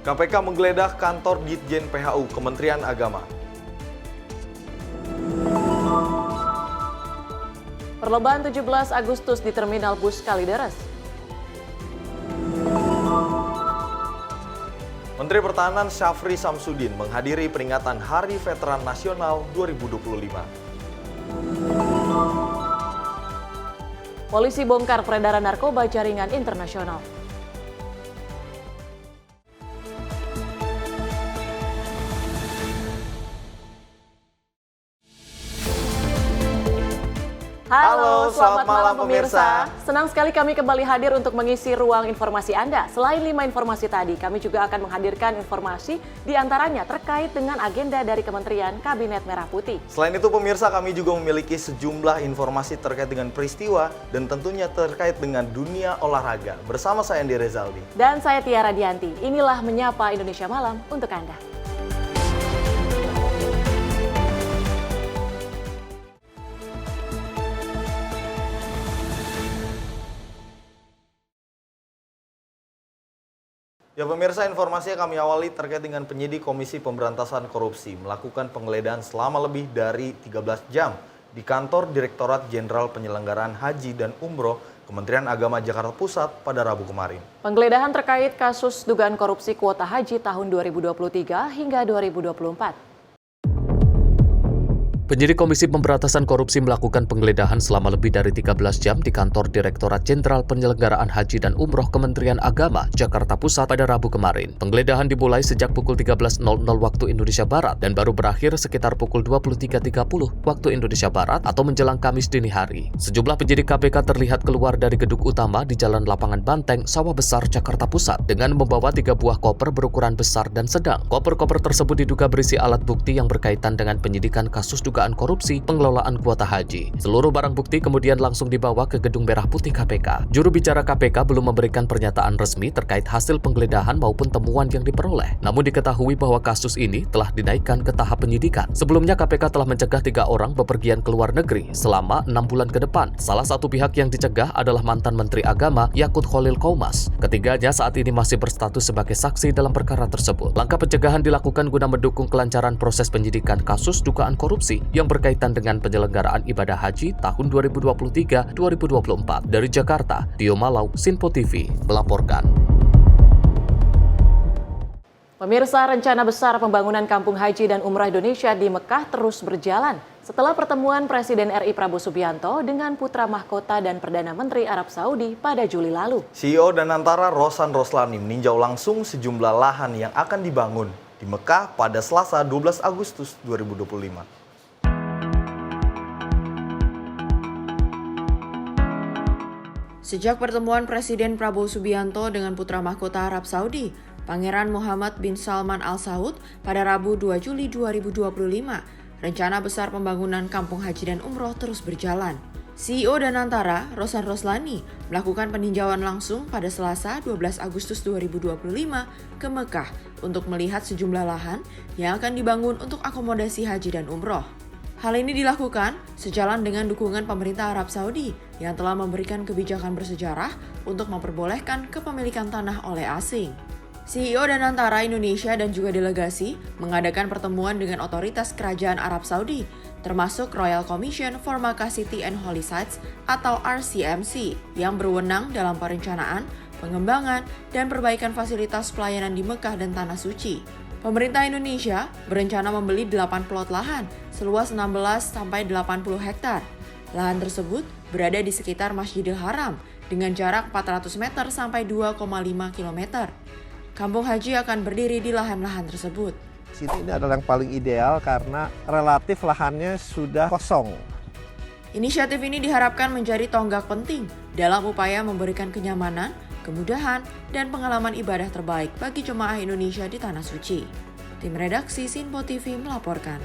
KPK menggeledah kantor Ditjen PHU Kementerian Agama. Perlombaan 17 Agustus di Terminal Bus Kalideres. Menteri Pertahanan Syafri Samsudin menghadiri peringatan Hari Veteran Nasional 2025. Polisi bongkar peredaran narkoba jaringan internasional. Halo, selamat malam pemirsa. Senang sekali kami kembali hadir untuk mengisi ruang informasi Anda. Selain 5 informasi tadi, kami juga akan menghadirkan informasi diantaranya terkait dengan agenda dari Kementerian Kabinet Merah Putih. Selain itu pemirsa, kami juga memiliki sejumlah informasi terkait dengan peristiwa dan tentunya terkait dengan dunia olahraga. Bersama saya Andi Rezaldi. Dan saya Tiara Dianti. Inilah Menyapa Indonesia Malam untuk Anda. Ya pemirsa, informasinya kami awali terkait dengan penyidik Komisi Pemberantasan Korupsi melakukan penggeledahan selama lebih dari 13 jam di kantor Direktorat Jenderal Penyelenggaraan Haji dan Umroh Kementerian Agama Jakarta Pusat pada Rabu kemarin. Penggeledahan terkait kasus dugaan korupsi kuota haji tahun 2023 hingga 2024. Penyidik Komisi Pemberantasan Korupsi melakukan penggeledahan selama lebih dari 13 jam di kantor Direktorat Jenderal Penyelenggaraan Haji dan Umroh Kementerian Agama Jakarta Pusat pada Rabu kemarin. Penggeledahan dimulai sejak pukul 13.00 waktu Indonesia Barat dan baru berakhir sekitar pukul 23.30 waktu Indonesia Barat atau menjelang Kamis dini hari. Sejumlah penyidik KPK terlihat keluar dari gedung utama di Jalan Lapangan Banteng, Sawah Besar, Jakarta Pusat dengan membawa 3 buah koper berukuran besar dan sedang. Koper-koper tersebut diduga berisi alat bukti yang berkaitan dengan penyidikan kasus dugaan korupsi pengelolaan kuota haji. Seluruh barang bukti kemudian langsung dibawa ke Gedung Merah Putih KPK. Juru bicara KPK belum memberikan pernyataan resmi terkait hasil penggeledahan maupun temuan yang diperoleh. Namun diketahui bahwa kasus ini telah dinaikkan ke tahap penyidikan. Sebelumnya KPK telah mencegah 3 orang bepergian ke luar negeri selama 6 bulan ke depan. Salah satu pihak yang dicegah adalah mantan Menteri Agama Yakut Khalil Qaumas. Ketiganya saat ini masih berstatus sebagai saksi dalam perkara tersebut. Langkah pencegahan dilakukan guna mendukung kelancaran proses penyidikan kasus dugaan korupsi yang berkaitan dengan penyelenggaraan ibadah haji tahun 2023-2024. Dari Jakarta, Tio Malau, Sinpo TV, melaporkan. Pemirsa, rencana besar pembangunan Kampung Haji dan Umrah Indonesia di Mekah terus berjalan setelah pertemuan Presiden RI Prabowo Subianto dengan putra mahkota dan Perdana Menteri Arab Saudi pada Juli lalu. CEO Danantara Rosan Roslani meninjau langsung sejumlah lahan yang akan dibangun di Mekah pada Selasa 12 Agustus 2025. Sejak pertemuan Presiden Prabowo Subianto dengan putra mahkota Arab Saudi, Pangeran Muhammad bin Salman Al Saud pada Rabu 2 Juli 2025, rencana besar pembangunan Kampung Haji dan Umroh terus berjalan. CEO Danantara, Rosan Roslani, melakukan peninjauan langsung pada Selasa 12 Agustus 2025 ke Mekah untuk melihat sejumlah lahan yang akan dibangun untuk akomodasi haji dan umroh. Hal ini dilakukan sejalan dengan dukungan pemerintah Arab Saudi yang telah memberikan kebijakan bersejarah untuk memperbolehkan kepemilikan tanah oleh asing. CEO Danantara Indonesia dan juga delegasi mengadakan pertemuan dengan otoritas Kerajaan Arab Saudi, termasuk Royal Commission for Makkah City and Holy Sites atau RCMC, yang berwenang dalam perencanaan, pengembangan, dan perbaikan fasilitas pelayanan di Mekah dan Tanah Suci. Pemerintah Indonesia berencana membeli 8 plot lahan seluas 16-80 hektar. Lahan tersebut berada di sekitar Masjidil Haram dengan jarak 400 meter sampai 2,5 km. Kampung Haji akan berdiri di lahan-lahan tersebut. Sini ini adalah yang paling ideal karena relatif lahannya sudah kosong. Inisiatif ini diharapkan menjadi tonggak penting dalam upaya memberikan kenyamanan, kemudahan, dan pengalaman ibadah terbaik bagi jemaah Indonesia di Tanah Suci. Tim redaksi Sinpo TV melaporkan.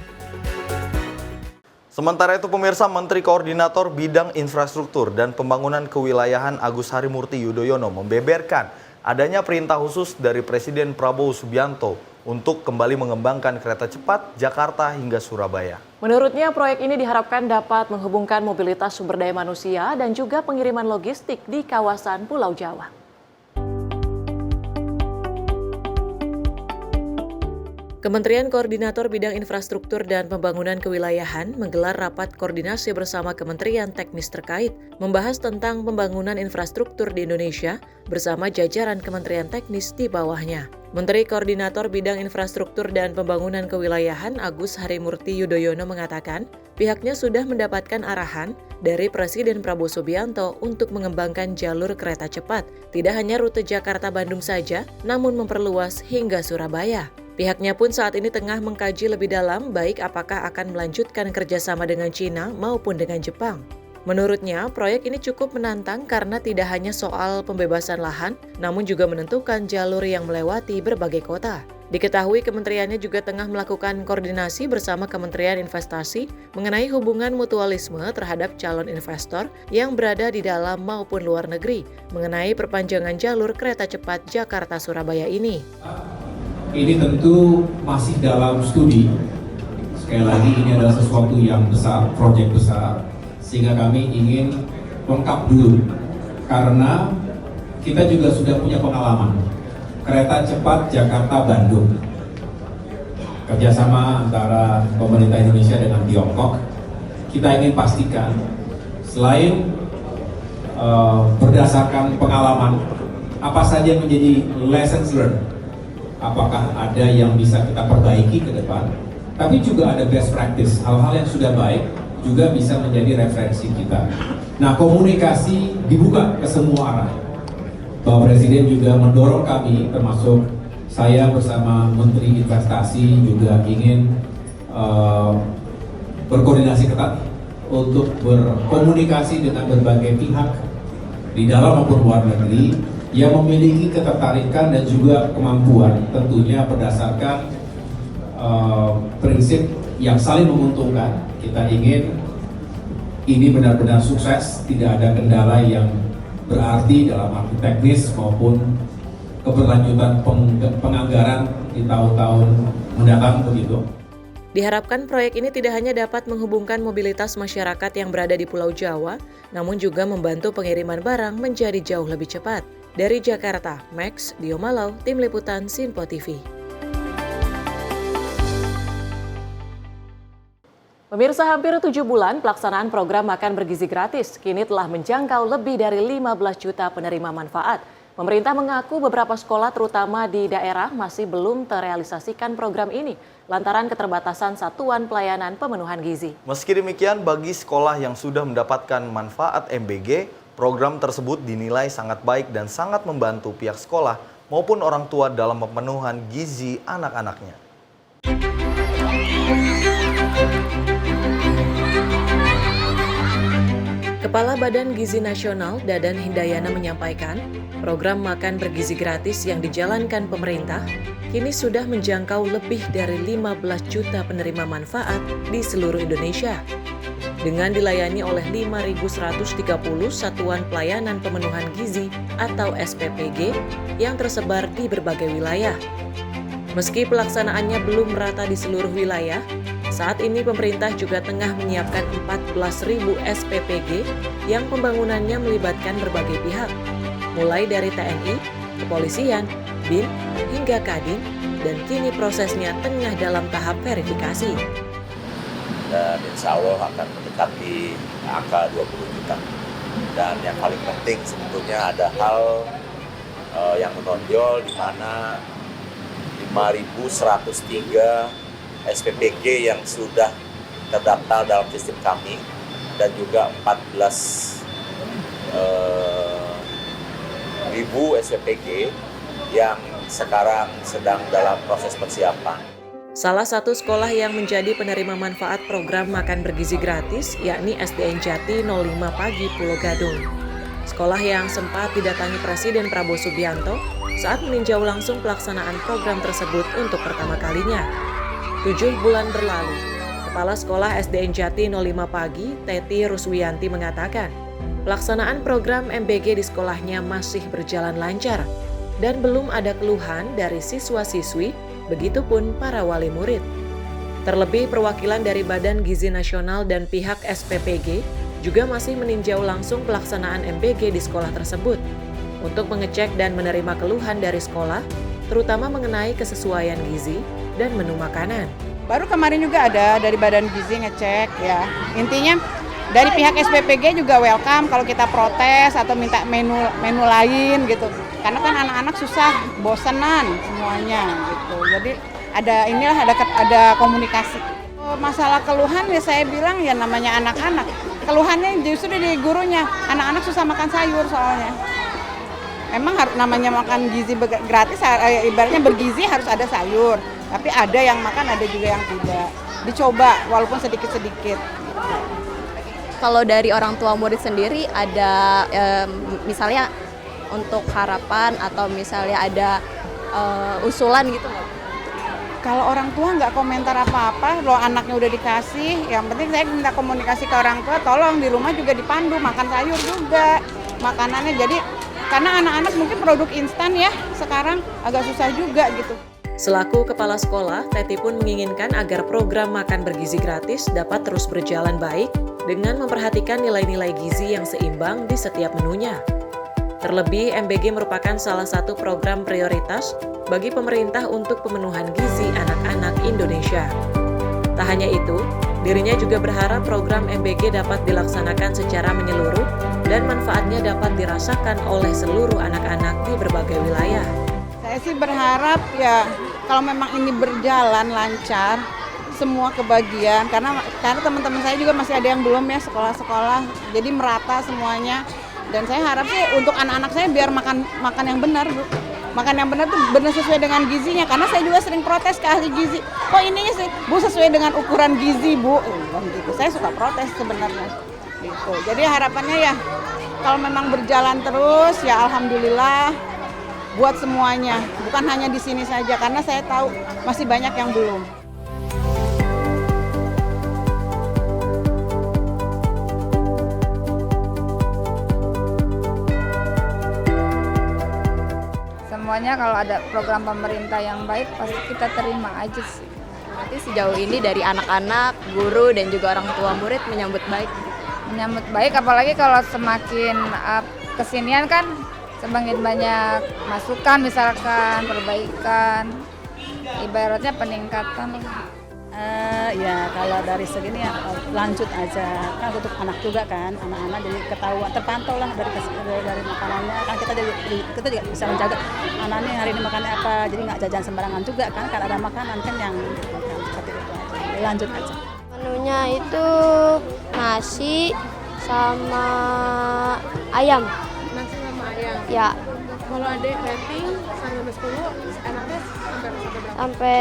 Sementara itu pemirsa, Menteri Koordinator Bidang Infrastruktur dan Pembangunan Kewilayahan Agus Harimurti Yudhoyono membeberkan adanya perintah khusus dari Presiden Prabowo Subianto untuk kembali mengembangkan kereta cepat Jakarta hingga Surabaya. Menurutnya, proyek ini diharapkan dapat menghubungkan mobilitas sumber daya manusia dan juga pengiriman logistik di kawasan Pulau Jawa. Kementerian Koordinator Bidang Infrastruktur dan Pembangunan Kewilayahan menggelar rapat koordinasi bersama kementerian teknis terkait, membahas tentang pembangunan infrastruktur di Indonesia bersama jajaran kementerian teknis di bawahnya. Menteri Koordinator Bidang Infrastruktur dan Pembangunan Kewilayahan Agus Harimurti Yudhoyono mengatakan, pihaknya sudah mendapatkan arahan dari Presiden Prabowo Subianto untuk mengembangkan jalur kereta cepat, tidak hanya rute Jakarta-Bandung saja, namun memperluas hingga Surabaya. Pihaknya pun saat ini tengah mengkaji lebih dalam baik apakah akan melanjutkan kerjasama dengan Cina maupun dengan Jepang. Menurutnya, proyek ini cukup menantang karena tidak hanya soal pembebasan lahan, namun juga menentukan jalur yang melewati berbagai kota. Diketahui kementeriannya juga tengah melakukan koordinasi bersama Kementerian Investasi mengenai hubungan mutualisme terhadap calon investor yang berada di dalam maupun luar negeri mengenai perpanjangan jalur kereta cepat Jakarta-Surabaya ini. Ini tentu masih dalam studi. Sekali lagi ini adalah sesuatu yang besar, proyek besar, sehingga kami ingin lengkap dulu. Karena kita juga sudah punya pengalaman. Kereta cepat Jakarta-Bandung. Kerjasama antara pemerintah Indonesia dengan Tiongkok. Kita ingin pastikan, selain berdasarkan pengalaman, apa saja menjadi lessons learned, apakah ada yang bisa kita perbaiki ke depan, tapi juga ada best practice, hal-hal yang sudah baik juga bisa menjadi referensi kita. Nah, komunikasi dibuka ke semua arah. Bapak Presiden juga mendorong kami, termasuk saya bersama Menteri Investasi juga ingin berkoordinasi ketat untuk berkomunikasi dengan berbagai pihak di dalam maupun luar negeri yang memiliki ketertarikan dan juga kemampuan, tentunya berdasarkan prinsip yang saling menguntungkan. Kita ingin ini benar-benar sukses, tidak ada kendala yang berarti dalam arti teknis maupun keberlanjutan penganggaran di tahun-tahun mendatang begitu. Diharapkan proyek ini tidak hanya dapat menghubungkan mobilitas masyarakat yang berada di Pulau Jawa, namun juga membantu pengiriman barang menjadi jauh lebih cepat. Dari Jakarta, Max Diomalau, Tim Liputan Sinpo TV. Pemirsa, hampir 7 bulan pelaksanaan program Makan Bergizi Gratis kini telah menjangkau lebih dari 15 juta penerima manfaat. Pemerintah mengaku beberapa sekolah terutama di daerah masih belum terrealisasikan program ini lantaran keterbatasan satuan pelayanan pemenuhan gizi. Meski demikian, bagi sekolah yang sudah mendapatkan manfaat MBG, program tersebut dinilai sangat baik dan sangat membantu pihak sekolah maupun orang tua dalam pemenuhan gizi anak-anaknya. Kepala Badan Gizi Nasional Dadan Hindayana menyampaikan, program Makan Bergizi Gratis yang dijalankan pemerintah kini sudah menjangkau lebih dari 15 juta penerima manfaat di seluruh Indonesia. Dengan dilayani oleh 5.130 satuan pelayanan pemenuhan gizi atau SPPG yang tersebar di berbagai wilayah. Meski pelaksanaannya belum merata di seluruh wilayah, saat ini pemerintah juga tengah menyiapkan 14.000 SPPG yang pembangunannya melibatkan berbagai pihak, mulai dari TNI, kepolisian, BIN, hingga Kadin, dan kini prosesnya tengah dalam tahap verifikasi. Dan insya Allah akan mendekati angka 20 juta. Dan yang paling penting sebetulnya ada hal yang menonjol di mana 5.103 SPPG yang sudah terdaftar dalam sistem kami dan juga 14.000 SPPG yang sekarang sedang dalam proses persiapan. Salah satu sekolah yang menjadi penerima manfaat program Makan Bergizi Gratis yakni SDN Jati 05 Pagi Pulau Gadung. Sekolah yang sempat didatangi Presiden Prabowo Subianto saat meninjau langsung pelaksanaan program tersebut untuk pertama kalinya. 7 bulan berlalu, Kepala Sekolah SDN Jati 05 Pagi, Teti Ruswiyanti mengatakan, pelaksanaan program MBG di sekolahnya masih berjalan lancar dan belum ada keluhan dari siswa-siswi, begitupun para wali murid. Terlebih perwakilan dari Badan Gizi Nasional dan pihak SPPG juga masih meninjau langsung pelaksanaan MBG di sekolah tersebut. Untuk mengecek dan menerima keluhan dari sekolah, terutama mengenai kesesuaian gizi dan menu makanan. Baru kemarin juga ada dari Badan Gizi ngecek ya. Intinya dari pihak SPPG juga welcome kalau kita protes atau minta menu lain gitu. Karena kan anak-anak susah, bosenan semuanya gitu. Jadi ada komunikasi. Masalah keluhan ya saya bilang ya namanya anak-anak. Keluhannya justru di gurunya. Anak-anak susah makan sayur soalnya. Memang namanya makan gizi gratis, ibaratnya bergizi harus ada sayur. Tapi ada yang makan, ada juga yang tidak. Dicoba walaupun sedikit-sedikit. Kalau dari orang tua murid sendiri ada misalnya untuk harapan atau misalnya ada usulan gitu nggak? Kalau orang tua nggak komentar apa-apa, loh anaknya udah dikasih, yang penting saya minta komunikasi ke orang tua, tolong di rumah juga dipandu, makan sayur juga, makanannya. Jadi karena anak-anak mungkin produk instan ya, sekarang agak susah juga gitu. Selaku kepala sekolah, Teti pun menginginkan agar program makan bergizi gratis dapat terus berjalan baik dengan memperhatikan nilai-nilai gizi yang seimbang di setiap menunya. Terlebih, MBG merupakan salah satu program prioritas bagi pemerintah untuk pemenuhan gizi anak-anak Indonesia. Tak hanya itu, dirinya juga berharap program MBG dapat dilaksanakan secara menyeluruh dan manfaatnya dapat dirasakan oleh seluruh anak-anak di berbagai wilayah. Saya sih berharap ya kalau memang ini berjalan lancar, semua kebagian, karena teman-teman saya juga masih ada yang belum ya sekolah-sekolah, jadi merata semuanya. Dan saya harap sih untuk anak-anak saya biar makan yang benar, Bu. Makan yang benar tuh benar sesuai dengan gizinya, karena saya juga sering protes ke ahli gizi. Kok ininya sih, Bu, sesuai dengan ukuran gizi, Bu? Gitu. Saya suka protes sebenarnya. Gitu. Jadi harapannya ya kalau memang berjalan terus ya alhamdulillah buat semuanya, bukan hanya di sini saja, karena saya tahu masih banyak yang belum. Semuanya kalau ada program pemerintah yang baik pasti kita terima aja sih. Berarti sejauh ini dari anak-anak, guru dan juga orang tua murid menyambut baik. Menyambut baik apalagi kalau semakin kesinian kan semakin banyak masukan misalkan perbaikan, ibaratnya peningkatan. Ya kalau dari segini ya lanjut aja, kan untuk anak juga kan, anak-anak jadi ketahuan, terpantau lah dari makanannya, kan kita juga bisa menjaga anaknya hari ini makannya apa, jadi nggak jajan sembarangan juga kan ada makanan kan yang seperti itu aja, lanjut aja. Menunya itu nasi sama ayam. Nasi sama ayam? Ya. Kalau ada rating sampai 10, enaknya sampai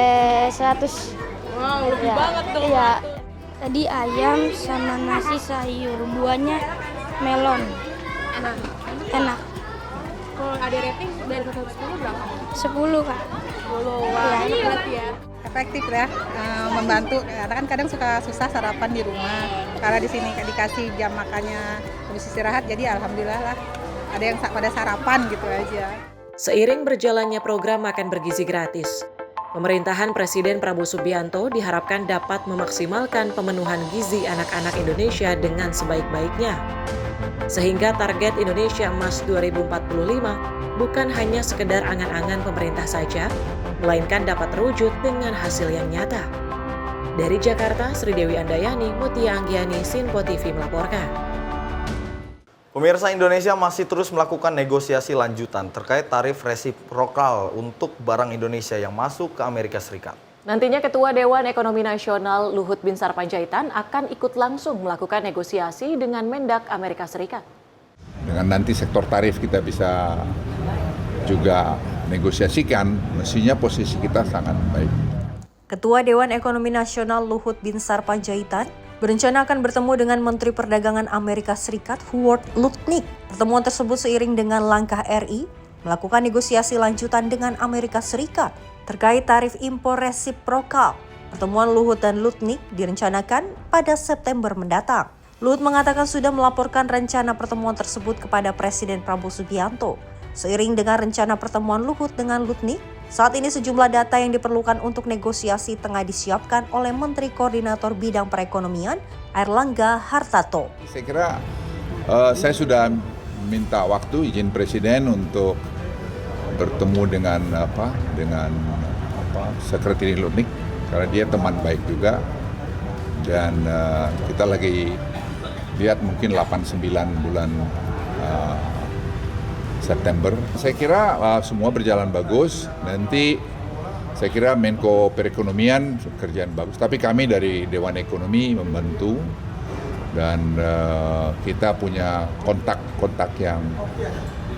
100. Wow, lebih ya, banget dong. Iya. Tadi ayam sama nasi sayur, buahnya melon. Enak. Kalau ada rating dari 1 sampai 10 berapa? 10, Kak. 10. Wah, enak banget ya. Efektif ya, membantu. Karena kan kadang suka susah sarapan di rumah. Karena di sini dikasih jam makannya habis istirahat, jadi alhamdulillah lah. Ada yang pada sarapan gitu aja. Seiring berjalannya program makan bergizi gratis, pemerintahan Presiden Prabowo Subianto diharapkan dapat memaksimalkan pemenuhan gizi anak-anak Indonesia dengan sebaik-baiknya. Sehingga target Indonesia Emas 2045 bukan hanya sekedar angan-angan pemerintah saja, melainkan dapat terwujud dengan hasil yang nyata. Dari Jakarta, Sri Dewi Andayani, Mutia Anggiani, Sinpo TV melaporkan. Pemirsa, Indonesia masih terus melakukan negosiasi lanjutan terkait tarif resiprokal untuk barang Indonesia yang masuk ke Amerika Serikat. Nantinya Ketua Dewan Ekonomi Nasional Luhut Binsar Panjaitan akan ikut langsung melakukan negosiasi dengan Mendak Amerika Serikat. Dengan nanti sektor tarif kita bisa juga negosiasikan, mestinya posisi kita sangat baik. Ketua Dewan Ekonomi Nasional Luhut Binsar Panjaitan berencana akan bertemu dengan Menteri Perdagangan Amerika Serikat Howard Lutnick. Pertemuan tersebut seiring dengan langkah RI melakukan negosiasi lanjutan dengan Amerika Serikat terkait tarif impor resiprokal. Pertemuan Luhut dan Lutnick direncanakan pada September mendatang. Luhut mengatakan sudah melaporkan rencana pertemuan tersebut kepada Presiden Prabowo Subianto. Seiring dengan rencana pertemuan Luhut dengan Lutnick, saat ini sejumlah data yang diperlukan untuk negosiasi tengah disiapkan oleh Menteri Koordinator Bidang Perekonomian, Airlangga Hartarto. Saya kira saya sudah minta waktu izin Presiden untuk bertemu dengan Sekretari Lutnick karena dia teman baik juga, dan kita lagi lihat mungkin 8-9 bulan September. Saya kira semua berjalan bagus. Nanti saya kira Menko Perekonomian kerjaan bagus. Tapi kami dari Dewan Ekonomi membantu, dan kita punya kontak-kontak yang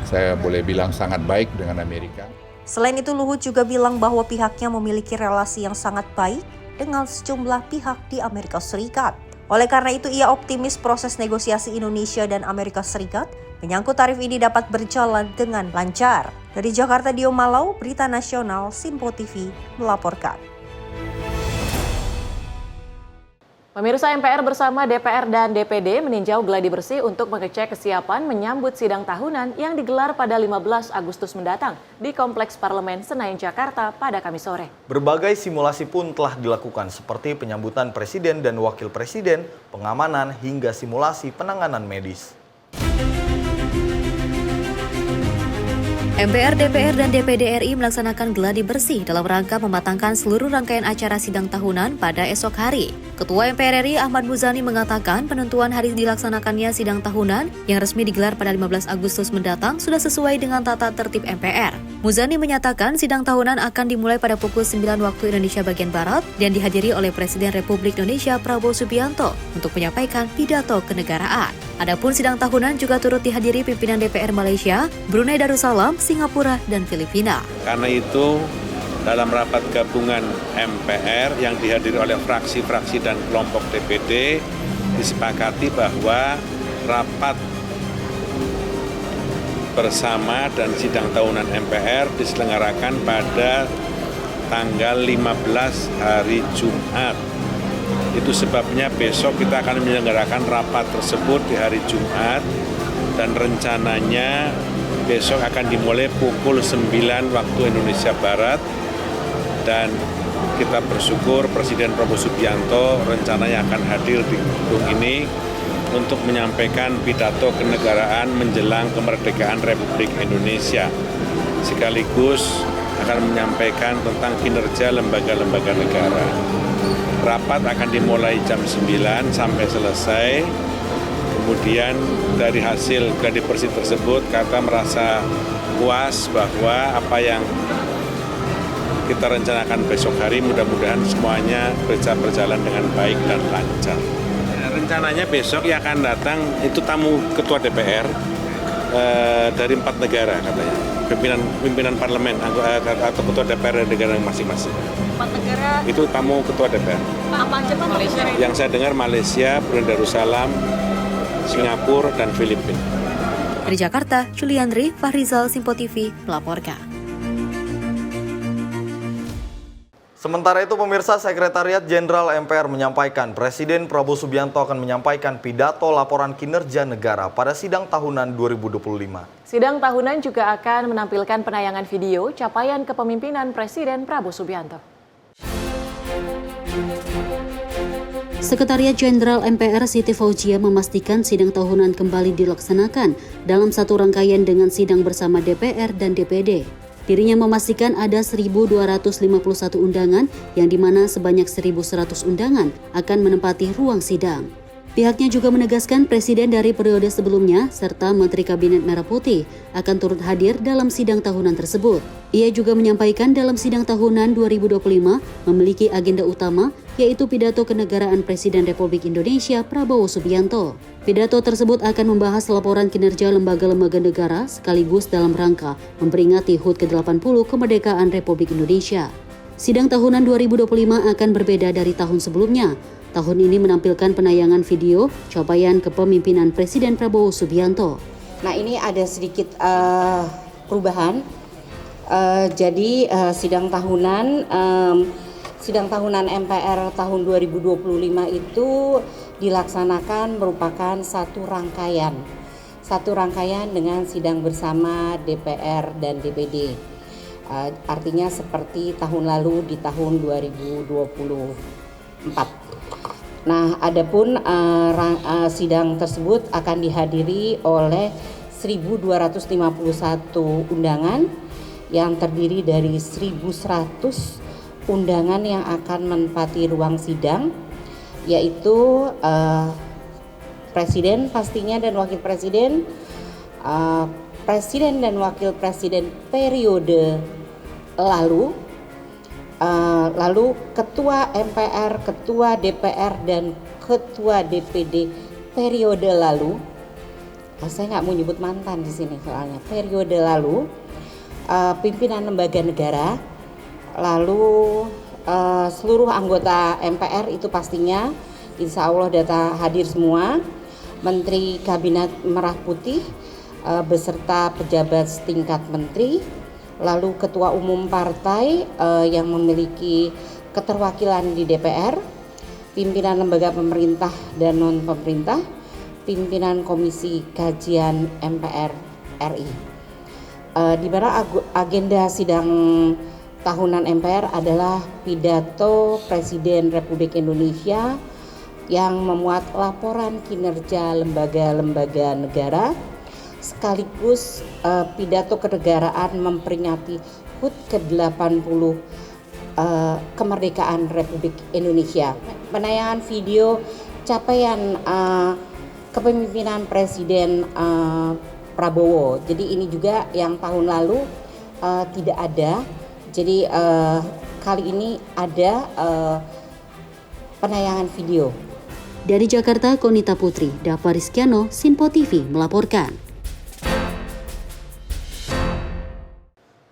saya boleh bilang sangat baik dengan Amerika. Selain itu, Luhut juga bilang bahwa pihaknya memiliki relasi yang sangat baik dengan sejumlah pihak di Amerika Serikat. Oleh karena itu, ia optimis proses negosiasi Indonesia dan Amerika Serikat menyangkut tarif ini dapat berjalan dengan lancar. Dari Jakarta, Dio Malau, Berita Nasional, Simpo TV melaporkan. Pemirsa, MPR bersama DPR dan DPD meninjau gladi bersih untuk mengecek kesiapan menyambut sidang tahunan yang digelar pada 15 Agustus mendatang di Kompleks Parlemen Senayan, Jakarta pada Kamis sore. Berbagai simulasi pun telah dilakukan seperti penyambutan Presiden dan Wakil Presiden, pengamanan hingga simulasi penanganan medis. MPR, DPR, dan DPD RI melaksanakan gladi bersih dalam rangka mematangkan seluruh rangkaian acara sidang tahunan pada esok hari. Ketua MPR RI Ahmad Muzani mengatakan penentuan hari dilaksanakannya sidang tahunan yang resmi digelar pada 15 Agustus mendatang sudah sesuai dengan tata tertib MPR. Muzani menyatakan sidang tahunan akan dimulai pada pukul 9 waktu Indonesia bagian Barat dan dihadiri oleh Presiden Republik Indonesia Prabowo Subianto untuk menyampaikan pidato kenegaraan. Adapun sidang tahunan juga turut dihadiri pimpinan DPR Malaysia, Brunei Darussalam, Singapura, dan Filipina. Karena itu, dalam rapat gabungan MPR yang dihadiri oleh fraksi-fraksi dan kelompok DPD, disepakati bahwa rapat bersama dan sidang tahunan MPR diselenggarakan pada tanggal 15 hari Jumat. Itu sebabnya besok kita akan menyelenggarakan rapat tersebut di hari Jumat, dan rencananya besok akan dimulai pukul 9 waktu Indonesia Barat, dan kita bersyukur Presiden Prabowo Subianto rencananya akan hadir di gedung ini untuk menyampaikan pidato kenegaraan menjelang kemerdekaan Republik Indonesia. Sekaligus akan menyampaikan tentang kinerja lembaga-lembaga negara. Rapat akan dimulai jam 9 sampai selesai. Kemudian dari hasil gladi bersih tersebut, kata merasa puas bahwa apa yang kita rencanakan besok hari mudah-mudahan semuanya bisa berjalan dengan baik dan lancar. Rencananya besok yang akan datang itu tamu ketua DPR dari 4 negara katanya, pimpinan parlemen atau ketua DPR dari negara masing-masing. 4 negara itu tamu ketua DPR. Apa aja Pak? Malaysia. Yang saya dengar Malaysia, Brunei Darussalam, Singapura, dan Filipina. Dari Jakarta, Juliandri, Fahrizal, Simpo TV melaporkan. Sementara itu, pemirsa, Sekretariat Jenderal MPR menyampaikan Presiden Prabowo Subianto akan menyampaikan pidato laporan kinerja negara pada sidang tahunan 2025. Sidang tahunan juga akan menampilkan penayangan video capaian kepemimpinan Presiden Prabowo Subianto. Sekretariat Jenderal MPR Siti Fauzia memastikan sidang tahunan kembali dilaksanakan dalam satu rangkaian dengan sidang bersama DPR dan DPD. Dirinya memastikan ada 1.251 undangan yang dimana sebanyak 1.100 undangan akan menempati ruang sidang. Pihaknya juga menegaskan Presiden dari periode sebelumnya serta Menteri Kabinet Merah Putih akan turut hadir dalam sidang tahunan tersebut. Ia juga menyampaikan dalam sidang tahunan 2025 memiliki agenda utama yaitu pidato kenegaraan Presiden Republik Indonesia Prabowo Subianto. Pidato tersebut akan membahas laporan kinerja lembaga-lembaga negara sekaligus dalam rangka memperingati HUT ke-80 kemerdekaan Republik Indonesia. Sidang tahunan 2025 akan berbeda dari tahun sebelumnya. Tahun ini menampilkan penayangan video capaian kepemimpinan Presiden Prabowo Subianto. Nah, ini ada sedikit perubahan. Jadi sidang tahunan MPR tahun 2025 itu dilaksanakan merupakan satu rangkaian dengan sidang bersama DPR dan DPD. Artinya seperti tahun lalu di tahun 2024. Nah, adapun sidang tersebut akan dihadiri oleh 1.251 undangan yang terdiri dari 1.100 undangan yang akan menempati ruang sidang, yaitu Presiden pastinya dan Wakil Presiden, Presiden dan Wakil Presiden periode lalu, lalu Ketua MPR, Ketua DPR, dan Ketua DPD periode lalu. Saya nggak mau nyebut mantan di sini soalnya. Periode lalu, pimpinan lembaga negara, lalu seluruh anggota MPR itu pastinya, insya Allah data hadir semua, Menteri Kabinet Merah Putih beserta pejabat setingkat menteri, lalu ketua umum partai yang memiliki keterwakilan di DPR, pimpinan lembaga pemerintah dan non pemerintah, pimpinan Komisi Kajian MPR RI. Di mana agenda sidang tahunan MPR adalah pidato Presiden Republik Indonesia yang memuat laporan kinerja lembaga-lembaga negara, sekaligus pidato kenegaraan memperingati HUT ke-80 kemerdekaan Republik Indonesia. Penayangan video capaian kepemimpinan Presiden Prabowo. Jadi ini juga yang tahun lalu tidak ada. Jadi kali ini ada penayangan video. Dari Jakarta, Konita Putri, Dava Rizkiano, Sinpo TV melaporkan.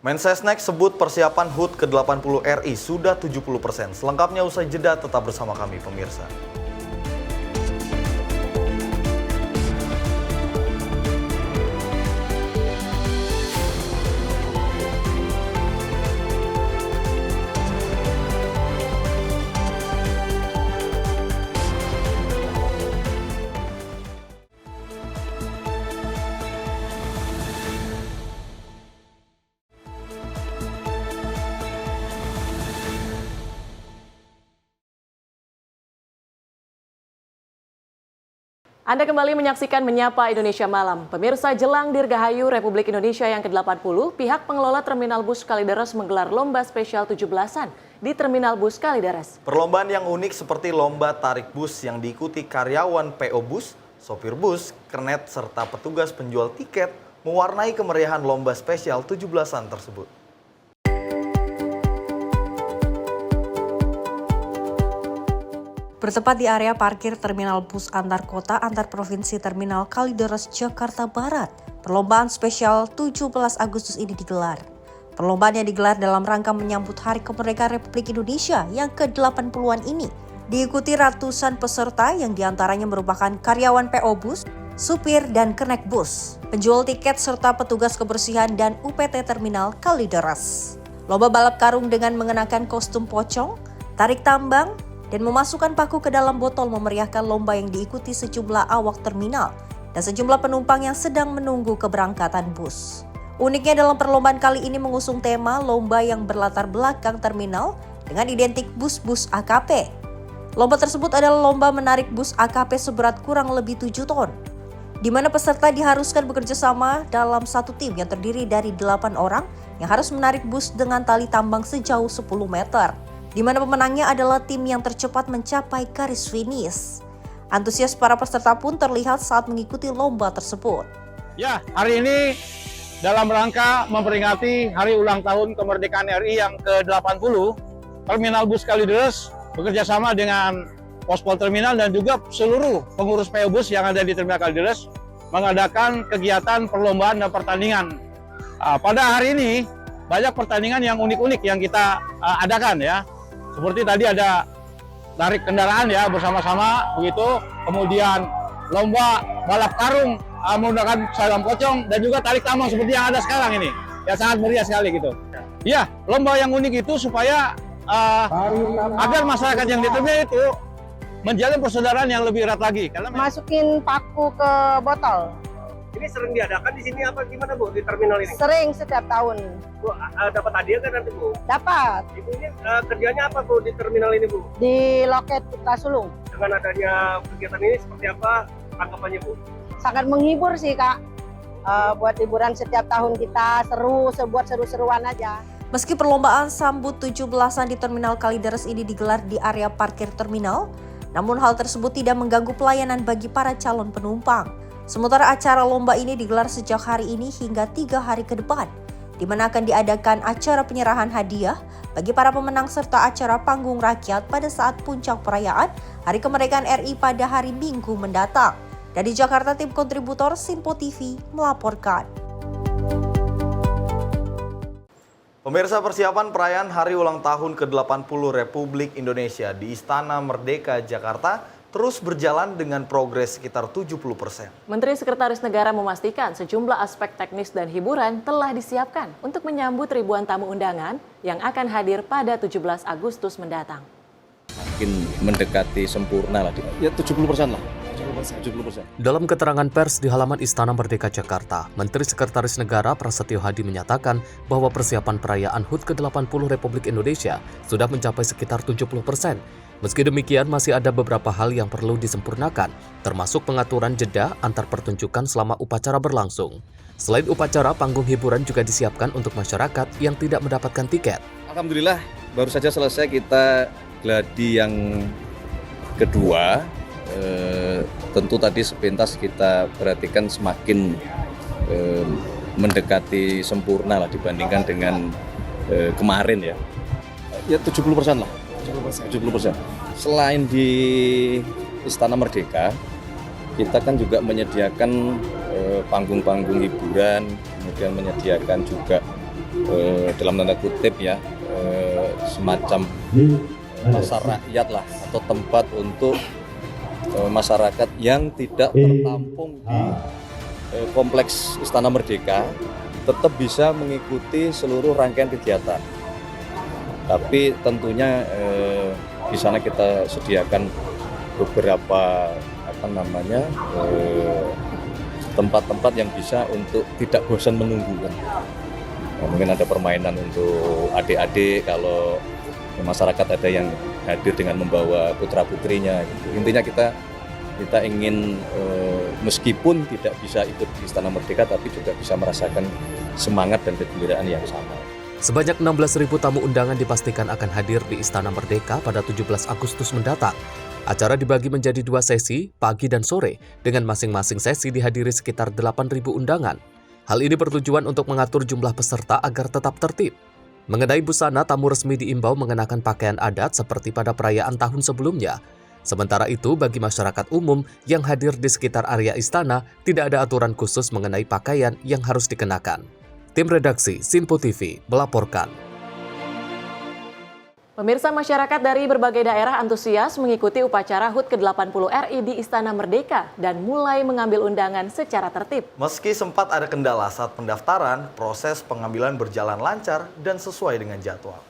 Mensesnek sebut persiapan HUT ke-80 RI sudah 70%. Selengkapnya usai jeda, tetap bersama kami pemirsa. Anda kembali menyaksikan Menyapa Indonesia Malam. Pemirsa, jelang Dirgahayu Republik Indonesia yang ke-80, pihak pengelola Terminal Bus Kalideres menggelar lomba spesial 17-an di Terminal Bus Kalideres. Perlombaan yang unik seperti lomba tarik bus yang diikuti karyawan PO Bus, sopir bus, kernet, serta petugas penjual tiket mewarnai kemeriahan lomba spesial 17-an tersebut. Bertepat di area parkir Terminal Bus Antar Kota Antar Provinsi Terminal Kalideres, Jakarta Barat, perlombaan spesial 17 Agustus ini digelar. Perlombaan yang digelar dalam rangka menyambut Hari Kemerdekaan Republik Indonesia yang ke-80-an ini diikuti ratusan peserta yang diantaranya merupakan karyawan PO Bus, supir dan kernet bus, penjual tiket serta petugas kebersihan dan UPT Terminal Kalideres. Lomba balap karung dengan mengenakan kostum pocong, tarik tambang, dan memasukkan paku ke dalam botol memeriahkan lomba yang diikuti sejumlah awak terminal dan sejumlah penumpang yang sedang menunggu keberangkatan bus. Uniknya dalam perlombaan kali ini mengusung tema lomba yang berlatar belakang terminal dengan identik bus-bus AKP. Lomba tersebut adalah lomba menarik bus AKP seberat kurang lebih 7 ton, di mana peserta diharuskan bekerja sama dalam satu tim yang terdiri dari 8 orang yang harus menarik bus dengan tali tambang sejauh 10 meter. Di mana pemenangnya adalah tim yang tercepat mencapai garis finish. Antusias para peserta pun terlihat saat mengikuti lomba tersebut. Ya, hari ini dalam rangka memperingati Hari Ulang Tahun Kemerdekaan RI yang ke-80, Terminal Bus Kalideres bekerjasama dengan Pospol Terminal dan juga seluruh pengurus PO Bus yang ada di Terminal Kalideres mengadakan kegiatan perlombaan dan pertandingan. Pada hari ini banyak pertandingan yang unik-unik yang kita adakan ya. Seperti tadi ada tarik kendaraan ya bersama-sama begitu, kemudian lomba balap karung menggunakan sarung pocong dan juga tarik tambang seperti yang ada sekarang ini. Ya sangat meriah sekali gitu. Ya, lomba yang unik itu supaya agar masyarakat yang di terminal itu menjalin persaudaraan yang lebih erat lagi. Karena Masukin paku ke botol. Ini sering diadakan di sini apa gimana Bu di terminal ini? Sering setiap tahun. Bu, dapat hadiah kan nanti Bu? Dapat. Ibu ini kerjanya apa Bu di terminal ini Bu? Di loket Putra Sulung. Dengan adanya kegiatan ini seperti apa tanggapannya Bu? Sangat menghibur sih Kak. buat liburan setiap tahun kita buat seru-seruan aja. Meski perlombaan sambut 17-an di Terminal Kalideres ini digelar di area parkir terminal, namun hal tersebut tidak mengganggu pelayanan bagi para calon penumpang. Sementara acara lomba ini digelar sejak hari ini hingga 3 hari ke depan, di mana akan diadakan acara penyerahan hadiah bagi para pemenang serta acara panggung rakyat pada saat puncak perayaan Hari Kemerdekaan RI pada hari Minggu mendatang. Dari Jakarta, tim kontributor Sinpo TV melaporkan. Pemirsa, persiapan perayaan Hari Ulang Tahun ke-80 Republik Indonesia di Istana Merdeka, Jakarta terus berjalan dengan progres sekitar 70%. Menteri Sekretaris Negara memastikan sejumlah aspek teknis dan hiburan telah disiapkan untuk menyambut ribuan tamu undangan yang akan hadir pada 17 Agustus mendatang. Makin mendekati sempurna lah, ya 70% lah. 70%. Dalam keterangan pers di halaman Istana Merdeka Jakarta, Menteri Sekretaris Negara Prasetyo Hadi menyatakan bahwa persiapan perayaan HUT ke-80 Republik Indonesia sudah mencapai sekitar 70%. Meski demikian, masih ada beberapa hal yang perlu disempurnakan, termasuk pengaturan jeda antar pertunjukan selama upacara berlangsung. Selain upacara, panggung hiburan juga disiapkan untuk masyarakat yang tidak mendapatkan tiket. Alhamdulillah, baru saja selesai kita gladi yang kedua. Tentu tadi sepintas kita perhatikan semakin mendekati sempurna lah dibandingkan dengan kemarin ya. Ya 70% lah. 70%. Selain di Istana Merdeka, kita kan juga menyediakan panggung-panggung hiburan, kemudian menyediakan juga dalam tanda kutip ya semacam pasar rakyat lah atau tempat untuk masyarakat yang tidak tertampung di kompleks Istana Merdeka tetap bisa mengikuti seluruh rangkaian kegiatan. Tapi tentunya di sana kita sediakan beberapa tempat-tempat yang bisa untuk tidak bosan menunggu kan. Mungkin ada permainan untuk adik-adik kalau masyarakat ada yang hadir dengan membawa putra-putrinya gitu. Intinya kita ingin meskipun tidak bisa ikut di Istana Merdeka tapi juga bisa merasakan semangat dan kegembiraan yang sama. Sebanyak 16.000 tamu undangan dipastikan akan hadir di Istana Merdeka pada 17 Agustus mendatang. Acara dibagi menjadi 2 sesi, pagi dan sore, dengan masing-masing sesi dihadiri sekitar 8.000 undangan. Hal ini bertujuan untuk mengatur jumlah peserta agar tetap tertib. Mengenai busana, tamu resmi diimbau mengenakan pakaian adat seperti pada perayaan tahun sebelumnya. Sementara itu, bagi masyarakat umum yang hadir di sekitar area istana, tidak ada aturan khusus mengenai pakaian yang harus dikenakan. Tim redaksi Sinpo TV melaporkan. Pemirsa, masyarakat dari berbagai daerah antusias mengikuti upacara HUT ke-80 RI di Istana Merdeka dan mulai mengambil undangan secara tertib. Meski sempat ada kendala saat pendaftaran, proses pengambilan berjalan lancar dan sesuai dengan jadwal.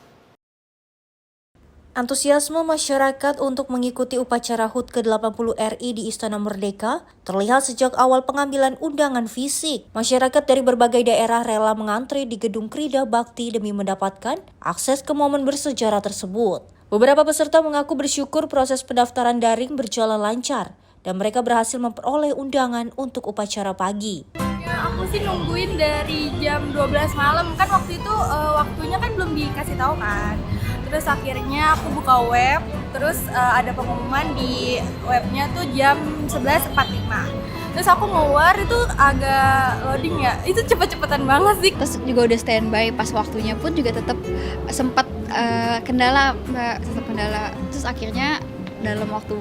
Antusiasme masyarakat untuk mengikuti upacara HUT ke-80 RI di Istana Merdeka terlihat sejak awal pengambilan undangan fisik. Masyarakat dari berbagai daerah rela mengantri di gedung Krida Bakti demi mendapatkan akses ke momen bersejarah tersebut. Beberapa peserta mengaku bersyukur proses pendaftaran daring berjalan lancar dan mereka berhasil memperoleh undangan untuk upacara pagi. Ya, aku sih nungguin dari jam 12 malam, kan waktu itu waktunya kan belum dikasih tahu kan. Terus akhirnya aku buka web, terus ada pengumuman di webnya tuh jam 11.45. Terus aku ngeluar itu agak loading ya, itu cepet-cepetan banget sih. Terus juga udah standby, pas waktunya pun juga tetap sempat kendala mbak, tetap kendala. Terus akhirnya dalam waktu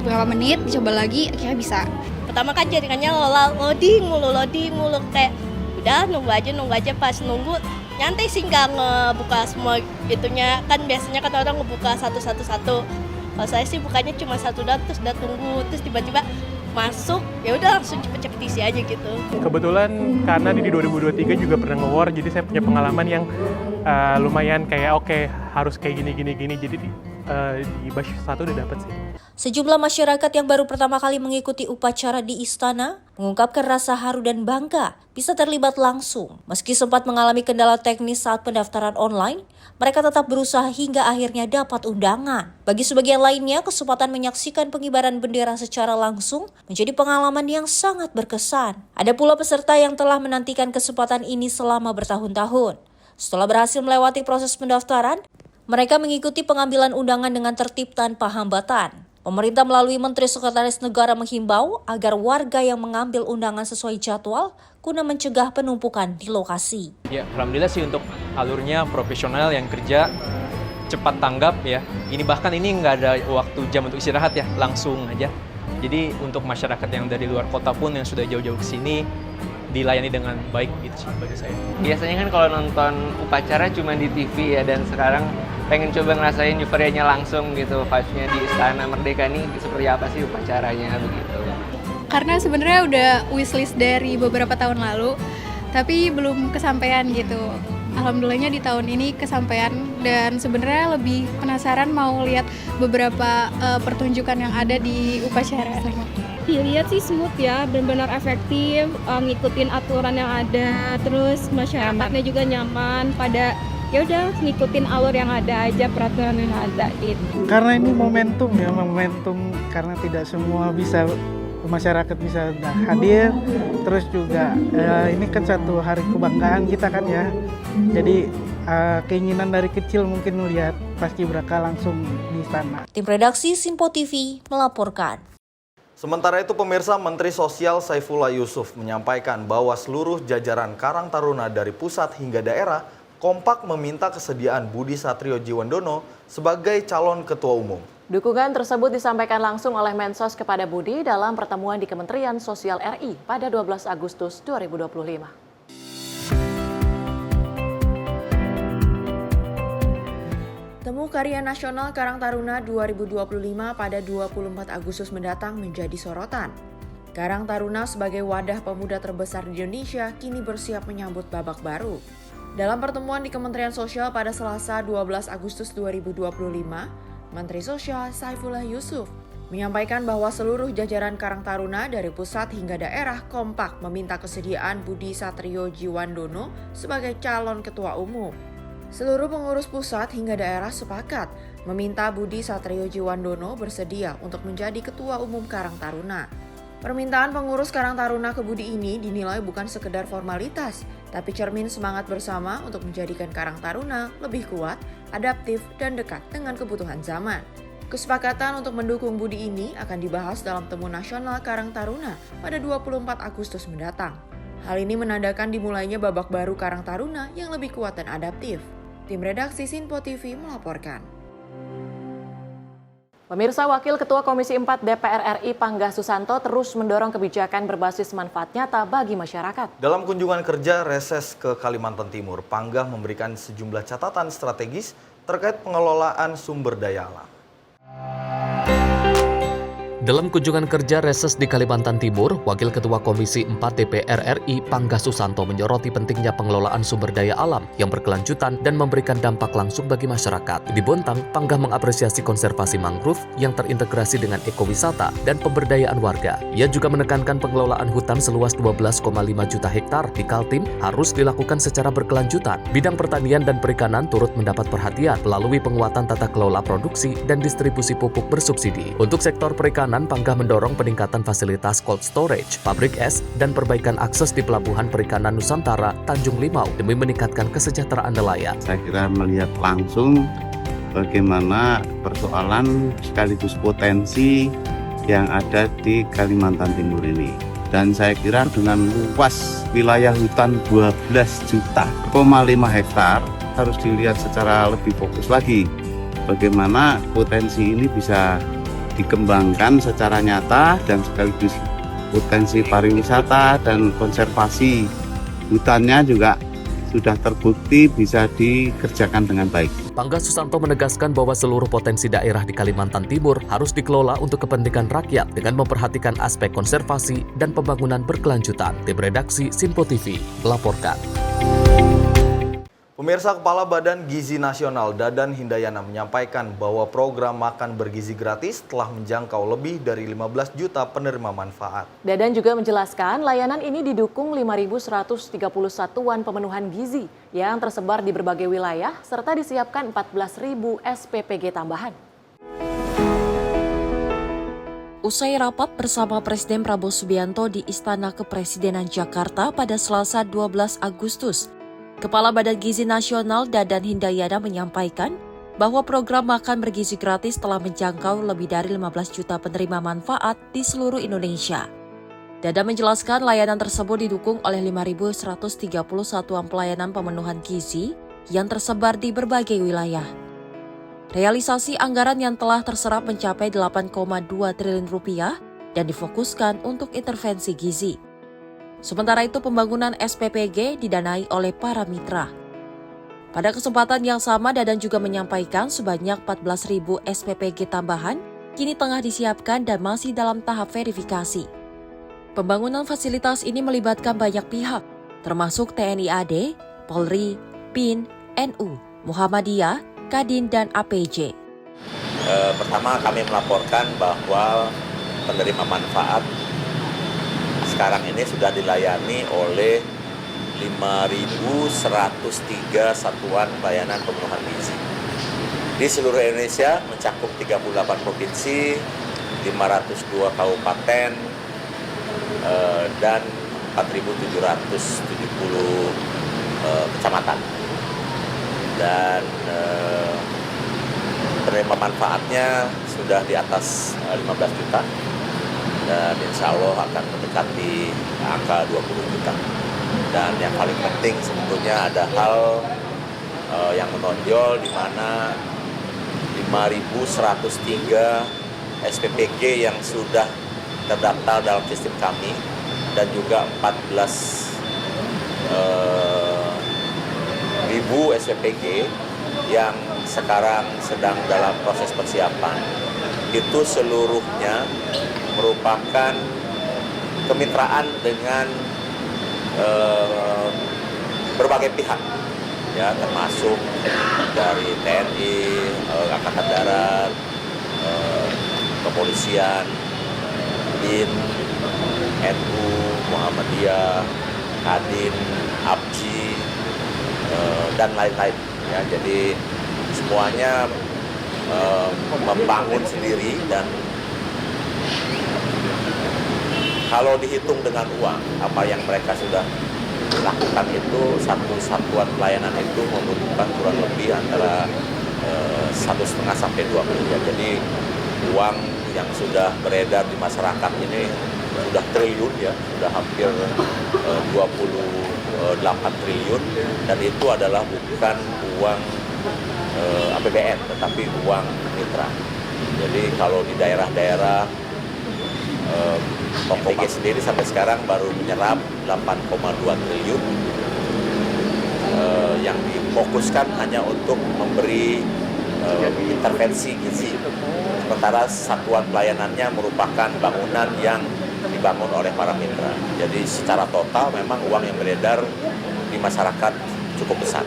beberapa menit dicoba lagi, akhirnya bisa. Pertama kan jaringannya loading mulu kayak udah nunggu aja pas nunggu nyantai sih nggak ngebuka semua itunya, kan biasanya kan orang ngebuka satu. Kalau saya sih bukanya cuma satu dan terus udah tunggu, terus tiba-tiba masuk ya udah langsung cepet-cepet isi aja gitu. Kebetulan karena di 2023 juga pernah nge-war, jadi saya punya pengalaman yang lumayan kayak oke, harus kayak gini, jadi di batch 1 udah dapet sih. Sejumlah masyarakat yang baru pertama kali mengikuti upacara di istana mengungkapkan rasa haru dan bangga bisa terlibat langsung. Meski sempat mengalami kendala teknis saat pendaftaran online, mereka tetap berusaha hingga akhirnya dapat undangan. Bagi sebagian lainnya, kesempatan menyaksikan pengibaran bendera secara langsung menjadi pengalaman yang sangat berkesan. Ada pula peserta yang telah menantikan kesempatan ini selama bertahun-tahun. Setelah berhasil melewati proses pendaftaran, mereka mengikuti pengambilan undangan dengan tertib tanpa hambatan. Pemerintah melalui Menteri Sekretaris Negara menghimbau agar warga yang mengambil undangan sesuai jadwal guna mencegah penumpukan di lokasi. Ya, alhamdulillah sih untuk alurnya profesional yang kerja cepat tanggap ya. Ini bahkan ini nggak ada waktu jam untuk istirahat ya, langsung aja. Jadi untuk masyarakat yang dari luar kota pun yang sudah jauh-jauh ke sini dilayani dengan baik gitu sih bagi saya. Biasanya kan kalau nonton upacara cuma di TV ya, dan sekarang pengen coba ngerasain euforianya langsung gitu, vibes-nya di Istana Merdeka nih seperti apa sih upacaranya begitu. Karena sebenarnya udah wishlist dari beberapa tahun lalu, tapi belum kesampaian gitu. Alhamdulillahnya di tahun ini kesampaian, dan sebenarnya lebih penasaran mau lihat beberapa pertunjukan yang ada di upacara. Dilihat sih smooth ya, benar-benar efektif, ngikutin aturan yang ada, terus masyarakatnya juga nyaman, pada ya udah ngikutin alur yang ada aja, peraturan yang ada itu. Karena ini momentum ya, momentum karena tidak semua bisa, masyarakat bisa hadir, terus juga ini kan satu hari kebanggaan kita kan ya, jadi keinginan dari kecil mungkin melihat Paskibraka langsung di istana. Tim redaksi Simpo TV melaporkan. Sementara itu pemirsa, Menteri Sosial Saifullah Yusuf menyampaikan bahwa seluruh jajaran Karang Taruna dari pusat hingga daerah kompak meminta kesediaan Budi Satrio Jiwandono sebagai calon ketua umum. Dukungan tersebut disampaikan langsung oleh Mensos kepada Budi dalam pertemuan di Kementerian Sosial RI pada 12 Agustus 2025. Temu Karya Nasional Karang Taruna 2025 pada 24 Agustus mendatang menjadi sorotan. Karang Taruna sebagai wadah pemuda terbesar di Indonesia kini bersiap menyambut babak baru. Dalam pertemuan di Kementerian Sosial pada Selasa 12 Agustus 2025, Menteri Sosial Saifullah Yusuf menyampaikan bahwa seluruh jajaran Karang Taruna dari pusat hingga daerah kompak meminta kesediaan Budi Satrio Jiwandono sebagai calon ketua umum. Seluruh pengurus pusat hingga daerah sepakat meminta Budi Satrio Jiwandono bersedia untuk menjadi ketua umum Karang Taruna. Permintaan pengurus Karang Taruna ke Budi ini dinilai bukan sekedar formalitas, tapi cermin semangat bersama untuk menjadikan Karang Taruna lebih kuat, adaptif, dan dekat dengan kebutuhan zaman. Kesepakatan untuk mendukung Budi ini akan dibahas dalam Temu Nasional Karang Taruna pada 24 Agustus mendatang. Hal ini menandakan dimulainya babak baru Karang Taruna yang lebih kuat dan adaptif. Tim redaksi Simpo TV melaporkan. Pemirsa, Wakil Ketua Komisi 4 DPR RI Pangga Susanto terus mendorong kebijakan berbasis manfaat nyata bagi masyarakat. Dalam kunjungan kerja reses ke Kalimantan Timur, Pangga memberikan sejumlah catatan strategis terkait pengelolaan sumber daya alam. Dalam kunjungan kerja reses di Kalimantan Timur, Wakil Ketua Komisi 4 DPR RI Pangga Susanto menyoroti pentingnya pengelolaan sumber daya alam yang berkelanjutan dan memberikan dampak langsung bagi masyarakat. Di Bontang, Pangga mengapresiasi konservasi mangrove yang terintegrasi dengan ekowisata dan pemberdayaan warga. Ia juga menekankan pengelolaan hutan seluas 12,5 juta hektar di Kaltim harus dilakukan secara berkelanjutan. Bidang pertanian dan perikanan turut mendapat perhatian melalui penguatan tata kelola produksi dan distribusi pupuk bersubsidi. Untuk sektor perikanan, Pangga mendorong peningkatan fasilitas cold storage, pabrik es, dan perbaikan akses di Pelabuhan Perikanan Nusantara Tanjung Limau demi meningkatkan kesejahteraan nelayan. Saya kira melihat langsung bagaimana persoalan sekaligus potensi yang ada di Kalimantan Timur ini. Dan saya kira dengan luas wilayah hutan 12,5 hektar harus dilihat secara lebih fokus lagi. Bagaimana potensi ini bisa dikembangkan secara nyata dan sekaligus potensi pariwisata dan konservasi hutannya juga sudah terbukti bisa dikerjakan dengan baik. Pangga Susanto menegaskan bahwa seluruh potensi daerah di Kalimantan Timur harus dikelola untuk kepentingan rakyat dengan memperhatikan aspek konservasi dan pembangunan berkelanjutan. Tim redaksi Simpo TV melaporkan. Pemirsa, Kepala Badan Gizi Nasional Dadan Hindayana menyampaikan bahwa program makan bergizi gratis telah menjangkau lebih dari 15 juta penerima manfaat. Dadan juga menjelaskan layanan ini didukung 5.131 satuan pemenuhan gizi yang tersebar di berbagai wilayah serta disiapkan 14.000 SPPG tambahan. Usai rapat bersama Presiden Prabowo Subianto di Istana Kepresidenan Jakarta pada Selasa 12 Agustus, Kepala Badan Gizi Nasional Dadan Hindayana menyampaikan bahwa program makan bergizi gratis telah menjangkau lebih dari 15 juta penerima manfaat di seluruh Indonesia. Dadan menjelaskan layanan tersebut didukung oleh 5.130 satuan pelayanan pemenuhan gizi yang tersebar di berbagai wilayah. Realisasi anggaran yang telah terserap mencapai 8,2 triliun rupiah dan difokuskan untuk intervensi gizi. Sementara itu pembangunan SPPG didanai oleh para mitra. Pada kesempatan yang sama Dadan juga menyampaikan sebanyak 14.000 SPPG tambahan kini tengah disiapkan dan masih dalam tahap verifikasi. Pembangunan fasilitas ini melibatkan banyak pihak, termasuk TNI AD, Polri, PIN, NU, Muhammadiyah, Kadin, dan APJ. Pertama kami melaporkan bahwa penerima manfaat sekarang ini sudah dilayani oleh 5.103 satuan pelayanan pemenuhan gizi. Di seluruh Indonesia mencakup 38 provinsi, 502 kabupaten, dan 4.770 kecamatan. Dan penerima manfaatnya sudah di atas 15 juta. Dan insya Allah akan mendekati angka 20 juta. Dan yang paling penting sebetulnya ada hal yang menonjol di mana 5.103 SPPG yang sudah terdaftar dalam sistem kami dan juga 14.000 SPPG yang sekarang sedang dalam proses persiapan. Itu seluruhnya merupakan kemitraan dengan berbagai pihak, ya, termasuk dari TNI, Angkatan Darat, kepolisian, BIN, NU, Muhammadiyah, Kadin, APJ, dan lain-lain. Ya, jadi semuanya membangun sendiri, dan kalau dihitung dengan uang, apa yang mereka sudah lakukan itu, satu satuan pelayanan itu membutuhkan kurang lebih antara 1,5 sampai 2 miliar. Jadi uang yang sudah beredar di masyarakat ini sudah triliun, ya, sudah hampir 28 triliun, dan itu adalah bukan uang APBN, tetapi uang mitra. Jadi kalau di daerah-daerah PPG sendiri sampai sekarang baru menyerap 8,2 triliun yang difokuskan hanya untuk memberi intervensi gizi. Sementara satuan pelayanannya merupakan bangunan yang dibangun oleh para mitra. Jadi secara total memang uang yang beredar di masyarakat cukup besar.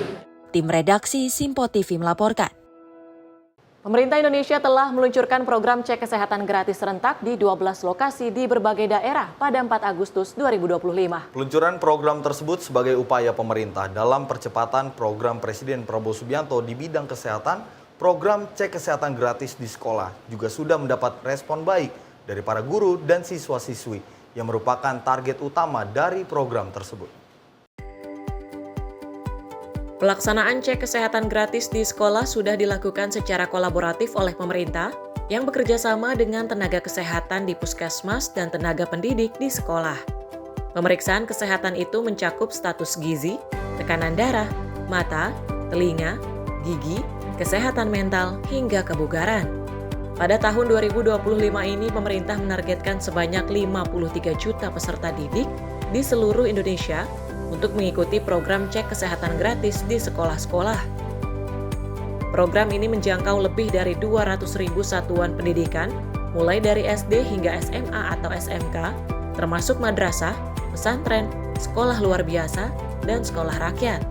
Tim redaksi Simpo TV melaporkan. Pemerintah Indonesia telah meluncurkan program cek kesehatan gratis serentak di 12 lokasi di berbagai daerah pada 4 Agustus 2025. Peluncuran program tersebut sebagai upaya pemerintah dalam percepatan program Presiden Prabowo Subianto di bidang kesehatan. Program cek kesehatan gratis di sekolah juga sudah mendapat respon baik dari para guru dan siswa-siswi yang merupakan target utama dari program tersebut. Pelaksanaan cek kesehatan gratis di sekolah sudah dilakukan secara kolaboratif oleh pemerintah yang bekerja sama dengan tenaga kesehatan di puskesmas dan tenaga pendidik di sekolah. Pemeriksaan kesehatan itu mencakup status gizi, tekanan darah, mata, telinga, gigi, kesehatan mental, hingga kebugaran. Pada tahun 2025 ini, pemerintah menargetkan sebanyak 53 juta peserta didik di seluruh Indonesia untuk mengikuti program cek kesehatan gratis di sekolah-sekolah. Program ini menjangkau lebih dari 200.000 satuan pendidikan, mulai dari SD hingga SMA atau SMK, termasuk madrasah, pesantren, sekolah luar biasa, dan sekolah rakyat.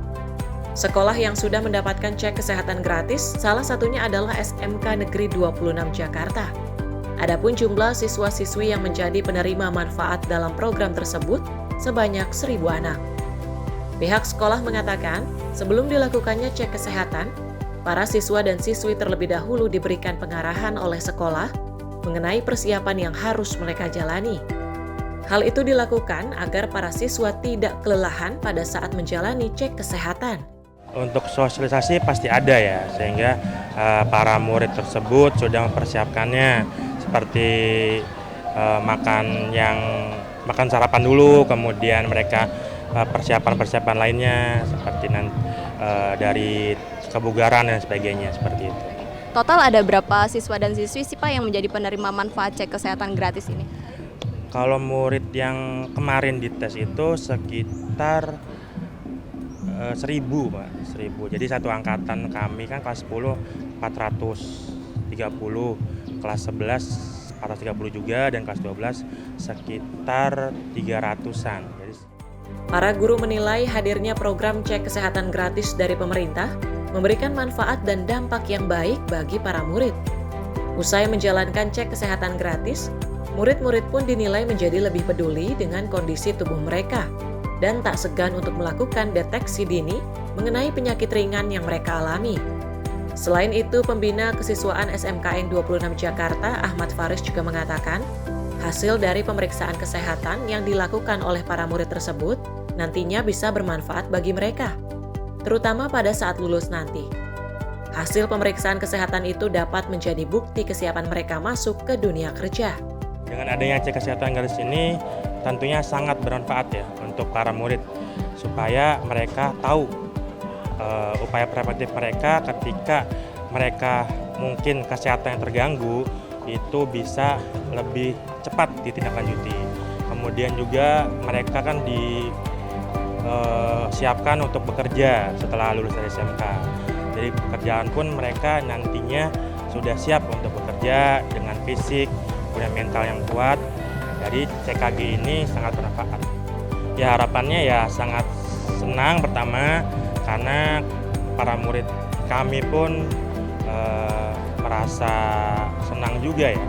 Sekolah yang sudah mendapatkan cek kesehatan gratis, salah satunya adalah SMK Negeri 26 Jakarta. Adapun jumlah siswa-siswi yang menjadi penerima manfaat dalam program tersebut sebanyak 1.000 anak. Pihak sekolah mengatakan, sebelum dilakukannya cek kesehatan, para siswa dan siswi terlebih dahulu diberikan pengarahan oleh sekolah mengenai persiapan yang harus mereka jalani. Hal itu dilakukan agar para siswa tidak kelelahan pada saat menjalani cek kesehatan. Untuk sosialisasi pasti ada ya, sehingga para murid tersebut sudah mempersiapkannya seperti makan sarapan dulu, kemudian mereka persiapan-persiapan lainnya seperti dari kebugaran dan sebagainya seperti itu. Total ada berapa siswa dan siswi sih Pak yang menjadi penerima manfaat cek kesehatan gratis ini? Kalau murid yang kemarin dites itu sekitar 1.000 Pak, 1.000. Jadi satu angkatan kami kan kelas 10 430, kelas 11 430 juga, dan kelas 12 sekitar 300-an. Para guru menilai hadirnya program cek kesehatan gratis dari pemerintah memberikan manfaat dan dampak yang baik bagi para murid. Usai menjalankan cek kesehatan gratis, murid-murid pun dinilai menjadi lebih peduli dengan kondisi tubuh mereka dan tak segan untuk melakukan deteksi dini mengenai penyakit ringan yang mereka alami. Selain itu, pembina kesiswaan SMKN 26 Jakarta, Ahmad Faris juga mengatakan, hasil dari pemeriksaan kesehatan yang dilakukan oleh para murid tersebut nantinya bisa bermanfaat bagi mereka, terutama pada saat lulus nanti. Hasil pemeriksaan kesehatan itu dapat menjadi bukti kesiapan mereka masuk ke dunia kerja. Dengan adanya cek kesehatan gratis ini tentunya sangat bermanfaat ya untuk para murid, supaya mereka tahu upaya preventif mereka ketika mereka mungkin kesehatan yang terganggu itu bisa lebih cepat ditindaklanjuti. Kemudian juga mereka kan disiapkan untuk bekerja setelah lulus dari SMK. Jadi pekerjaan pun mereka nantinya sudah siap untuk bekerja dengan fisik, kemudian mental yang kuat. Jadi CKG ini sangat bermanfaat. Ya harapannya ya sangat senang pertama karena para murid kami pun merasa senang juga ya.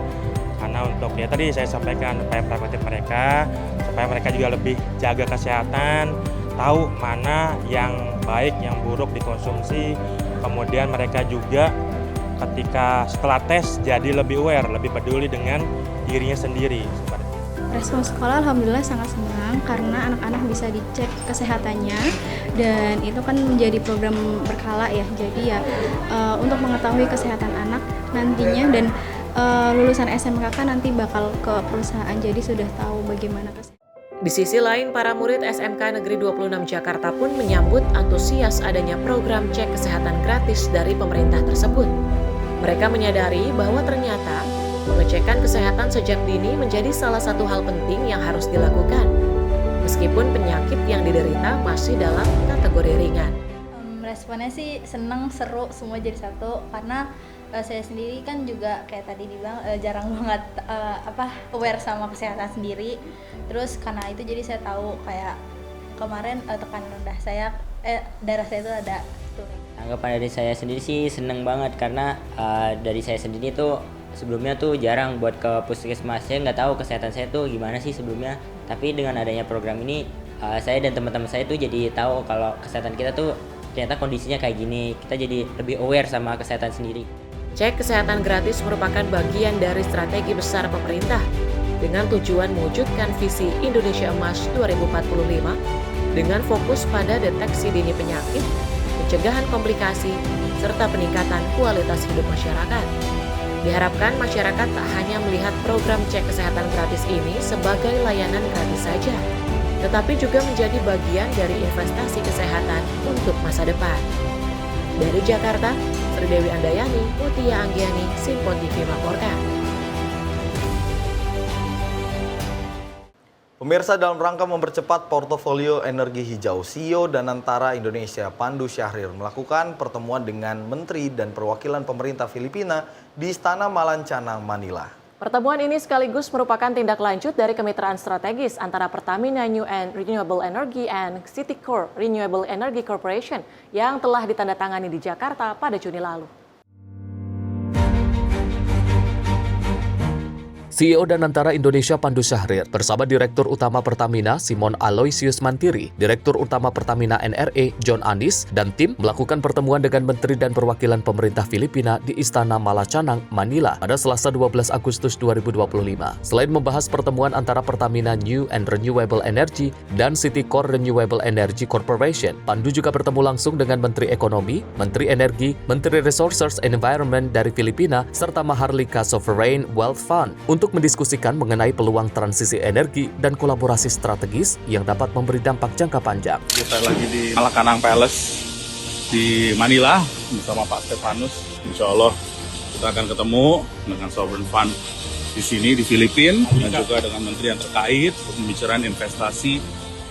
Karena untuk ya tadi saya sampaikan upaya preventif mereka, supaya mereka juga lebih jaga kesehatan, tahu mana yang baik, yang buruk dikonsumsi. Kemudian mereka juga ketika setelah tes jadi lebih aware, lebih peduli dengan dirinya sendiri. Respon sekolah alhamdulillah sangat senang karena anak-anak bisa dicek kesehatannya, dan itu kan menjadi program berkala ya. Jadi ya untuk mengetahui kesehatan anak nantinya, dan lulusan SMK kan nanti bakal ke perusahaan, jadi sudah tahu bagaimana kesehatan. Di sisi lain, para murid SMK Negeri 26 Jakarta pun menyambut antusias adanya program cek kesehatan gratis dari pemerintah tersebut. Mereka menyadari bahwa ternyata pengecekan kesehatan sejak dini menjadi salah satu hal penting yang harus dilakukan, meskipun penyakit yang diderita masih dalam kategori ringan. Responnya sih seneng, seru, semua jadi satu, karena saya sendiri kan juga kayak tadi dibilang jarang banget aware sama kesehatan sendiri. Terus karena itu jadi saya tahu kayak kemarin tekanan darah saya itu ada turun. Anggapan dari saya sendiri sih seneng banget, karena dari saya sendiri tuh sebelumnya tuh jarang buat ke puskesmas. Saya nggak tahu kesehatan saya tuh gimana sih sebelumnya, tapi dengan adanya program ini saya dan teman-teman saya tuh jadi tahu kalau kesehatan kita tuh ternyata kondisinya kayak gini. Kita jadi lebih aware sama kesehatan sendiri. Cek kesehatan gratis merupakan bagian dari strategi besar pemerintah dengan tujuan mewujudkan visi Indonesia Emas 2045 dengan fokus pada deteksi dini penyakit, pencegahan komplikasi, serta peningkatan kualitas hidup masyarakat. Diharapkan masyarakat tak hanya melihat program cek kesehatan gratis ini sebagai layanan gratis saja, tetapi juga menjadi bagian dari investasi kesehatan untuk masa depan. Dari Jakarta, Sri Dewi Andayani, Mutia Anggiani, Simpon TV melaporkan. Pemirsa, dalam rangka mempercepat portofolio energi hijau, CEO Danantara Indonesia Pandu Syahrir melakukan pertemuan dengan Menteri dan perwakilan pemerintah Filipina di Istana Malancana, Manila. Pertemuan ini sekaligus merupakan tindak lanjut dari kemitraan strategis antara Pertamina New and Renewable Energy and Citicorp Renewable Energy Corporation yang telah ditandatangani di Jakarta pada Juni lalu. CEO Danantara Indonesia Pandu Syahrir bersama Direktur Utama Pertamina Simon Aloysius Mantiri, Direktur Utama Pertamina NRE John Anis, dan tim melakukan pertemuan dengan Menteri dan Perwakilan Pemerintah Filipina di Istana Malacanang, Manila pada Selasa 12 Agustus 2025. Selain membahas pertemuan antara Pertamina New and Renewable Energy dan Citicorp Renewable Energy Corporation, Pandu juga bertemu langsung dengan Menteri Ekonomi, Menteri Energi, Menteri Resources and Environment dari Filipina, serta Maharlika Sovereign Wealth Fund untuk mendiskusikan mengenai peluang transisi energi dan kolaborasi strategis yang dapat memberi dampak jangka panjang. Kita lagi di Malacanang Palace di Manila bersama Pak Stefanus. Insya Allah kita akan ketemu dengan Sovereign Fund di sini di Filipina dan juga dengan menteri yang terkait untuk membicarakan investasi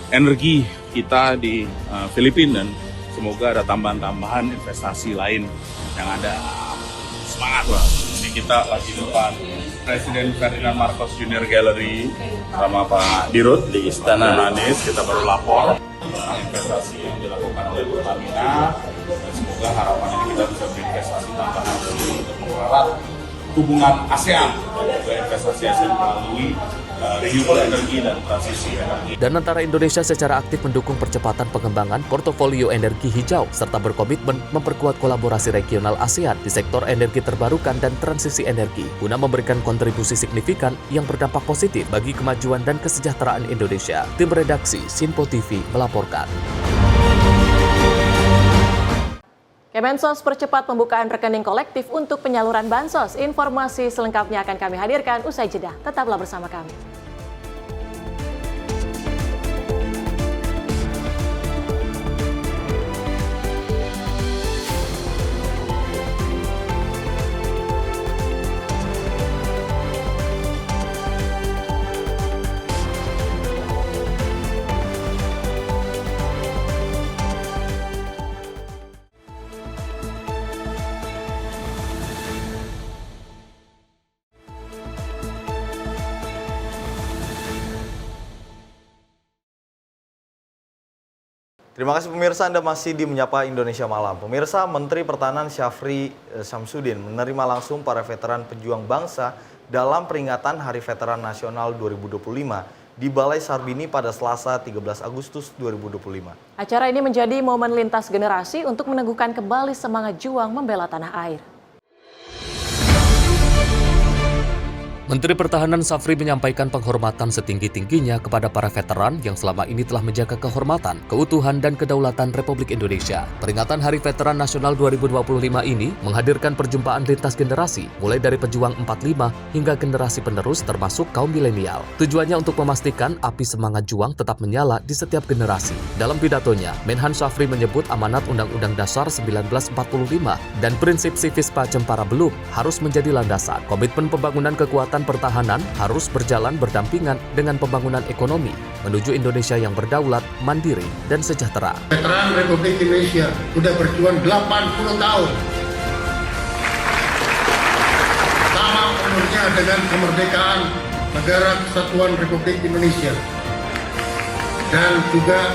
energi kita di Filipina dan semoga ada tambahan-tambahan investasi lain yang ada. Semangat lah. Jadi kita lagi depan Presiden Ferdinand Marcos Jr. Gallery sama Pak Dirut di Istana Anis. Kita baru lapor tentang investasi yang dilakukan oleh Pertamina dan semoga harapan ini kita bisa berinvestasi tambahan untuk mempererat hubungan ASEAN juga investasi ASEAN melalui renewable energy dan transisi energi. Dan antara Indonesia secara aktif mendukung percepatan pengembangan portofolio energi hijau serta berkomitmen memperkuat kolaborasi regional ASEAN di sektor energi terbarukan dan transisi energi guna memberikan kontribusi signifikan yang berdampak positif bagi kemajuan dan kesejahteraan Indonesia. Tim redaksi Sinpo TV melaporkan. Kemensos percepat pembukaan rekening kolektif untuk penyaluran bansos. Informasi selengkapnya akan kami hadirkan usai jeda. Tetaplah bersama kami. Terima kasih pemirsa, Anda masih di Menyapa Indonesia Malam. Pemirsa, Menteri Pertahanan Syafri Syamsuddin menerima langsung para veteran pejuang bangsa dalam peringatan Hari Veteran Nasional 2025 di Balai Sarbini pada Selasa 13 Agustus 2025. Acara ini menjadi momen lintas generasi untuk meneguhkan kembali semangat juang membela tanah air. Menteri Pertahanan Syafri menyampaikan penghormatan setinggi-tingginya kepada para veteran yang selama ini telah menjaga kehormatan, keutuhan, dan kedaulatan Republik Indonesia. Peringatan Hari Veteran Nasional 2025 ini menghadirkan perjumpaan lintas generasi, mulai dari pejuang 45 hingga generasi penerus termasuk kaum milenial. Tujuannya untuk memastikan api semangat juang tetap menyala di setiap generasi. Dalam pidatonya, Menhan Syafri menyebut amanat Undang-Undang Dasar 1945 dan prinsip Civispa Cempara Belum harus menjadi landasan. Komitmen pembangunan kekuatan pertahanan harus berjalan berdampingan dengan pembangunan ekonomi menuju Indonesia yang berdaulat, mandiri, dan sejahtera. Veteran Republik Indonesia sudah berjuang 80 tahun. Sama umurnya dengan kemerdekaan Negara Kesatuan Republik Indonesia. Dan juga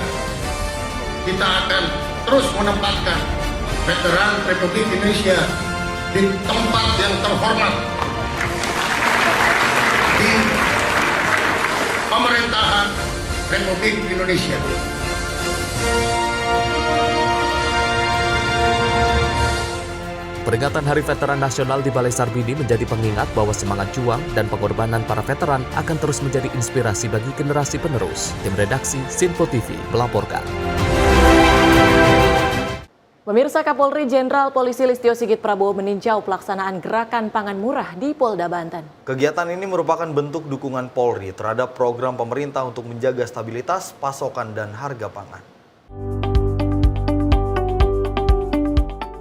kita akan terus menempatkan veteran Republik Indonesia di tempat yang terhormat di pemerintahan Republik Indonesia. Peringatan Hari Veteran Nasional di Balai Sarbini menjadi pengingat bahwa semangat juang dan pengorbanan para veteran akan terus menjadi inspirasi bagi generasi penerus. Tim redaksi Sinpo TV melaporkan. Pemirsa, Kapolri Jenderal Polisi Listio Sigit Prabowo meninjau pelaksanaan gerakan pangan murah di Polda Banten. Kegiatan ini merupakan bentuk dukungan Polri terhadap program pemerintah untuk menjaga stabilitas, pasokan, dan harga pangan.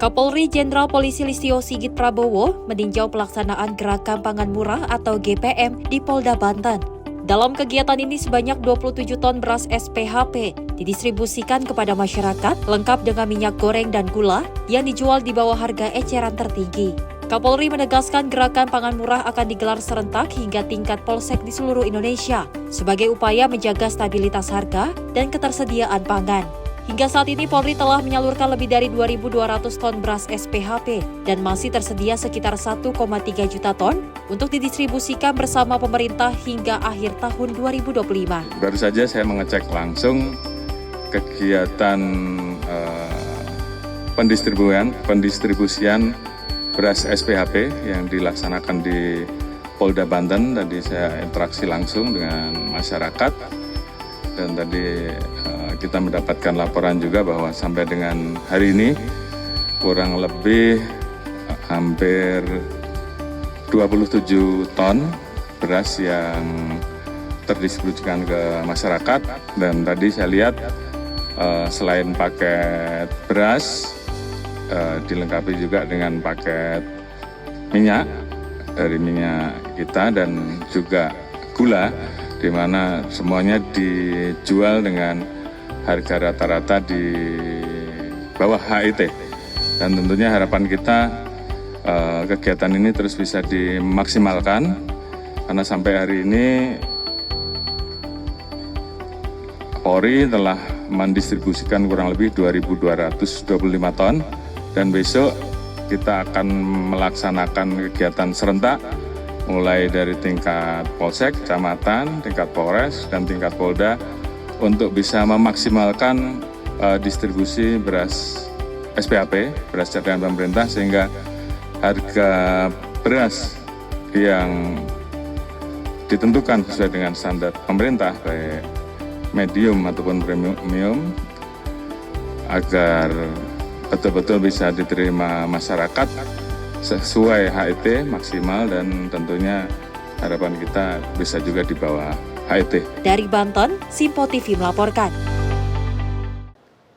Kapolri Jenderal Polisi Listio Sigit Prabowo meninjau pelaksanaan gerakan pangan murah atau GPM di Polda Banten. Dalam kegiatan ini sebanyak 27 ton beras SPHP didistribusikan kepada masyarakat lengkap dengan minyak goreng dan gula yang dijual di bawah harga eceran tertinggi. Kapolri menegaskan gerakan pangan murah akan digelar serentak hingga tingkat polsek di seluruh Indonesia sebagai upaya menjaga stabilitas harga dan ketersediaan pangan. Hingga saat ini Polri telah menyalurkan lebih dari 2.200 ton beras SPHP dan masih tersedia sekitar 1,3 juta ton untuk didistribusikan bersama pemerintah hingga akhir tahun 2025. Baru saja saya mengecek langsung kegiatan pendistribusian beras SPHP yang dilaksanakan di Polda Banten. Tadi saya interaksi langsung dengan masyarakat dan tadi kita mendapatkan laporan juga bahwa sampai dengan hari ini kurang lebih hampir 27 ton beras yang terdistribusikan ke masyarakat. Dan tadi saya lihat selain paket beras dilengkapi juga dengan paket minyak dari minyak kita dan juga gula, di mana semuanya dijual dengan harga rata-rata di bawah HIT. Dan tentunya harapan kita kegiatan ini terus bisa dimaksimalkan karena sampai hari ini Polri telah mendistribusikan kurang lebih 2.225 ton. Dan besok kita akan melaksanakan kegiatan serentak mulai dari tingkat polsek, kecamatan, tingkat polres, dan tingkat polda untuk bisa memaksimalkan distribusi beras SPHP, beras cadangan pemerintah, sehingga harga beras yang ditentukan sesuai dengan standar pemerintah, baik medium ataupun premium, agar betul-betul bisa diterima masyarakat sesuai HIT maksimal, dan tentunya harapan kita bisa juga di bawah HIT. Dari Banten, Simpo TV melaporkan.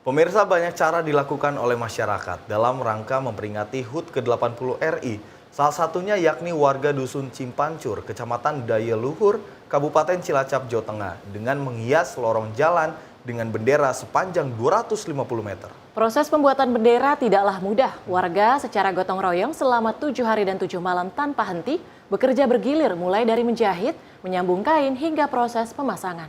Pemirsa, banyak cara dilakukan oleh masyarakat dalam rangka memperingati HUT ke-80 RI. Salah satunya yakni warga Dusun Cipancur, Kecamatan Daya Luhur, Kabupaten Cilacap, Jawa Tengah, dengan menghias lorong jalan dengan bendera sepanjang 250 meter. Proses pembuatan bendera tidaklah mudah. Warga secara gotong royong selama 7 hari dan 7 malam tanpa henti bekerja bergilir mulai dari menjahit, menyambung kain hingga proses pemasangan.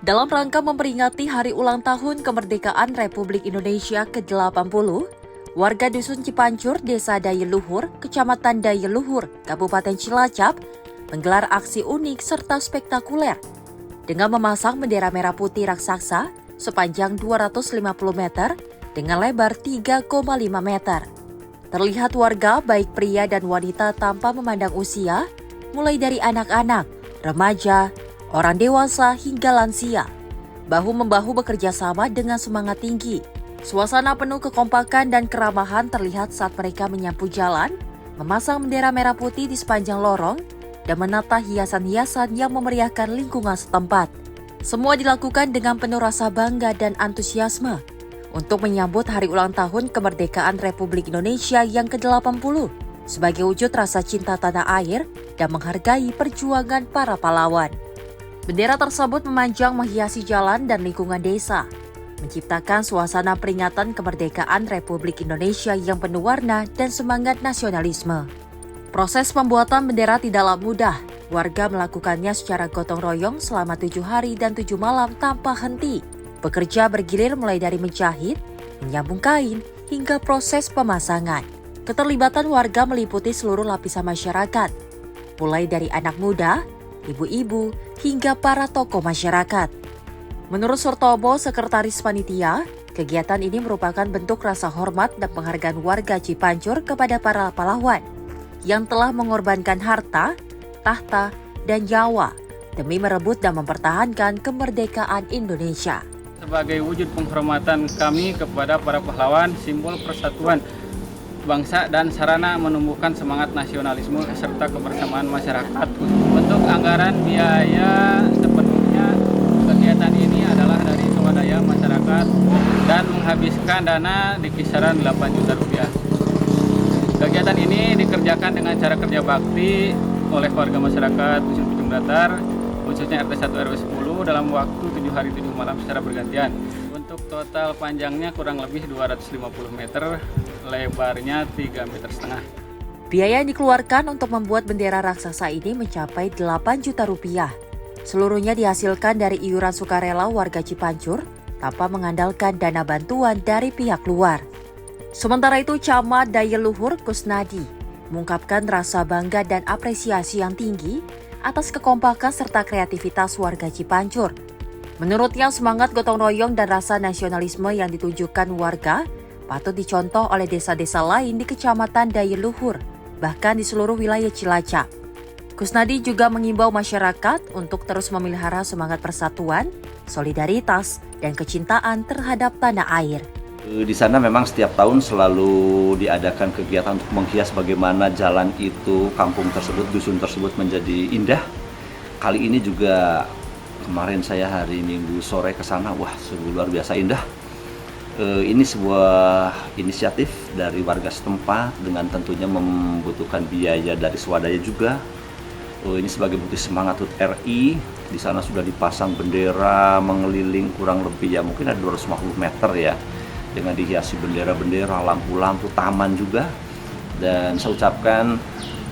Dalam rangka memperingati hari ulang tahun kemerdekaan Republik Indonesia ke-80, warga Dusun Cipancur, Desa Daya Luhur, Kecamatan Daya Luhur, Kabupaten Cilacap, menggelar aksi unik serta spektakuler dengan memasang bendera merah putih raksasa sepanjang 250 meter dengan lebar 3,5 meter. Terlihat warga baik pria dan wanita tanpa memandang usia, mulai dari anak-anak, remaja, orang dewasa hingga lansia, bahu-membahu bekerja sama dengan semangat tinggi. Suasana penuh kekompakan dan keramahan terlihat saat mereka menyapu jalan, memasang bendera merah putih di sepanjang lorong, dan menata hiasan-hiasan yang memeriahkan lingkungan setempat. Semua dilakukan dengan penuh rasa bangga dan antusiasme untuk menyambut hari ulang tahun kemerdekaan Republik Indonesia yang ke-80 sebagai wujud rasa cinta tanah air dan menghargai perjuangan para pahlawan. Bendera tersebut memanjang menghiasi jalan dan lingkungan desa, menciptakan suasana peringatan kemerdekaan Republik Indonesia yang penuh warna dan semangat nasionalisme. Proses pembuatan bendera tidaklah mudah. Warga melakukannya secara gotong royong selama 7 hari dan 7 malam tanpa henti. Bekerja bergilir mulai dari menjahit, menyambung kain, hingga proses pemasangan. Keterlibatan warga meliputi seluruh lapisan masyarakat, mulai dari anak muda, ibu-ibu, hingga para tokoh masyarakat. Menurut Surtomo, Sekretaris Panitia, kegiatan ini merupakan bentuk rasa hormat dan penghargaan warga Cipancur kepada para pahlawan yang telah mengorbankan harta, tahta, dan nyawa demi merebut dan mempertahankan kemerdekaan Indonesia. Sebagai wujud penghormatan kami kepada para pahlawan, simbol persatuan bangsa dan sarana menumbuhkan semangat nasionalisme serta kebersamaan masyarakat. Untuk anggaran biaya sepenuhnya kegiatan ini adalah dari swadaya masyarakat dan menghabiskan dana di kisaran 8 juta rupiah. Kegiatan ini dikerjakan dengan cara kerja bakti oleh warga masyarakat Dusun Pucung Datar, khususnya RT 1 RW 10 dalam waktu 7 hari 7 malam secara bergantian. Untuk total panjangnya kurang lebih 250 meter, lebarnya 3,5 meter. Biaya yang dikeluarkan untuk membuat bendera raksasa ini mencapai 8 juta rupiah. Seluruhnya dihasilkan dari iuran sukarela warga Cipancur tanpa mengandalkan dana bantuan dari pihak luar. Sementara itu, Camat Daya Luhur Kusnadi mengungkapkan rasa bangga dan apresiasi yang tinggi atas kekompakan serta kreativitas warga Cipancur. Menurutnya, semangat gotong royong dan rasa nasionalisme yang ditunjukkan warga patut dicontoh oleh desa-desa lain di Kecamatan Daya Luhur, bahkan di seluruh wilayah Cilacap. Kusnadi juga mengimbau masyarakat untuk terus memelihara semangat persatuan, solidaritas, dan kecintaan terhadap tanah air. Di sana memang setiap tahun selalu diadakan kegiatan untuk menghias bagaimana jalan itu, kampung tersebut, dusun tersebut menjadi indah. Kali ini juga kemarin saya hari Minggu sore ke sana, wah sungguh luar biasa indah. Ini sebuah inisiatif dari warga setempat dengan tentunya membutuhkan biaya dari swadaya juga. Ini sebagai bukti semangat HUT RI. Di sana sudah dipasang bendera mengeliling kurang lebih ya mungkin ada 250 meter ya, dengan dihiasi bendera-bendera, lampu-lampu, taman juga. Dan saya ucapkan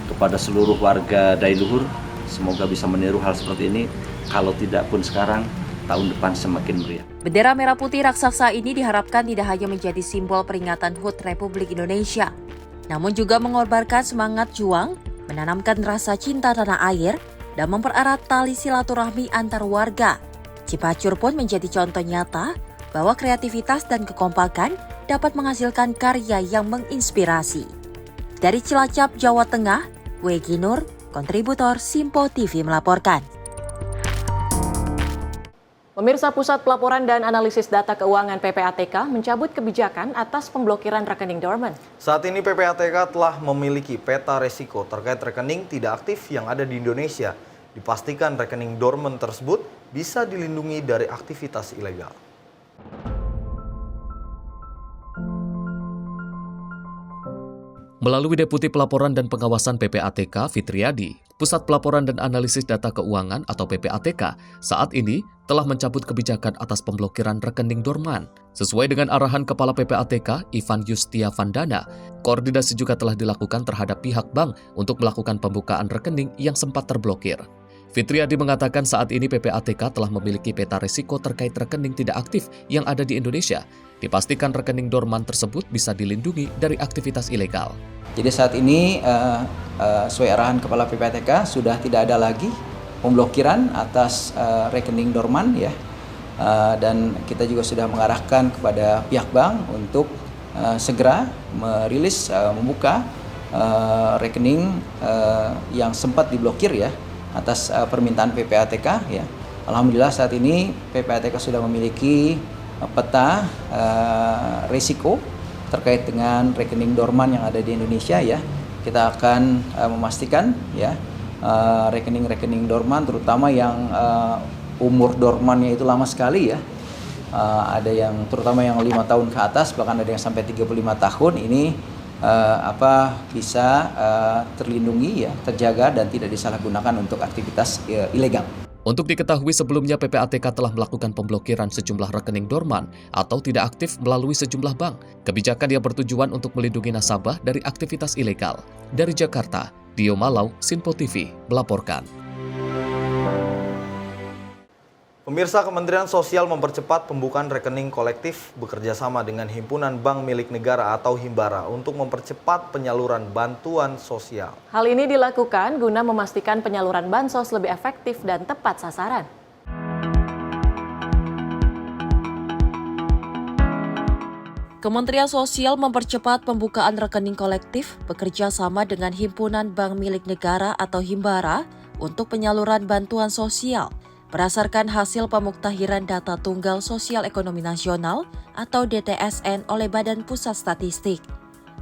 kepada seluruh warga Daya Luhur, semoga bisa meniru hal seperti ini. Kalau tidak pun sekarang, tahun depan semakin meriah. Bendera merah putih raksasa ini diharapkan tidak hanya menjadi simbol peringatan HUT Republik Indonesia, namun juga mengorbankan semangat juang, menanamkan rasa cinta tanah air, dan mempererat tali silaturahmi antar warga. Cipancur pun menjadi contoh nyata bahwa kreativitas dan kekompakan dapat menghasilkan karya yang menginspirasi. Dari Cilacap, Jawa Tengah, Wegi Nur, kontributor Simpo TV melaporkan. Pemirsa, Pusat Pelaporan dan Analisis Data Keuangan PPATK mencabut kebijakan atas pemblokiran rekening dormant. Saat ini PPATK telah memiliki peta resiko terkait rekening tidak aktif yang ada di Indonesia. Dipastikan rekening dormant tersebut bisa dilindungi dari aktivitas ilegal. Melalui Deputi Pelaporan dan Pengawasan PPATK Fitriadi, Pusat Pelaporan dan Analisis Data Keuangan atau PPATK saat ini telah mencabut kebijakan atas pemblokiran rekening dorman. Sesuai dengan arahan Kepala PPATK Ivan Yustia Vandana, koordinasi juga telah dilakukan terhadap pihak bank untuk melakukan pembukaan rekening yang sempat terblokir. Fitriadi mengatakan saat ini PPATK telah memiliki peta risiko terkait rekening tidak aktif yang ada di Indonesia. Dipastikan rekening dorman tersebut bisa dilindungi dari aktivitas ilegal. Jadi saat ini sesuai arahan Kepala PPATK sudah tidak ada lagi pemblokiran atas rekening dorman ya. Dan kita juga sudah mengarahkan kepada pihak bank untuk segera merilis membuka rekening yang sempat diblokir ya atas permintaan PPATK ya. Alhamdulillah saat ini PPATK sudah memiliki peta risiko terkait dengan rekening dorman yang ada di Indonesia ya. Kita akan memastikan ya rekening-rekening dorman terutama yang umur dormannya itu lama sekali ya. Ada yang terutama yang 5 tahun ke atas, bahkan ada yang sampai 35 tahun ini bisa terlindungi ya, terjaga dan tidak disalahgunakan untuk aktivitas ilegal. Untuk diketahui sebelumnya PPATK telah melakukan pemblokiran sejumlah rekening dorman atau tidak aktif melalui sejumlah bank. Kebijakan yang bertujuan untuk melindungi nasabah dari aktivitas ilegal. Dari Jakarta, Dio Malau, Simpo TV melaporkan. Pemirsa, Kementerian Sosial mempercepat pembukaan rekening kolektif bekerjasama dengan Himpunan Bank Milik Negara atau Himbara untuk mempercepat penyaluran bantuan sosial. Hal ini dilakukan guna memastikan penyaluran bansos lebih efektif dan tepat sasaran. Kementerian Sosial mempercepat pembukaan rekening kolektif bekerja sama dengan Himpunan Bank Milik Negara atau Himbara untuk penyaluran bantuan sosial. Berdasarkan hasil pemuktahiran data Tunggal Sosial Ekonomi Nasional atau DTSN oleh Badan Pusat Statistik.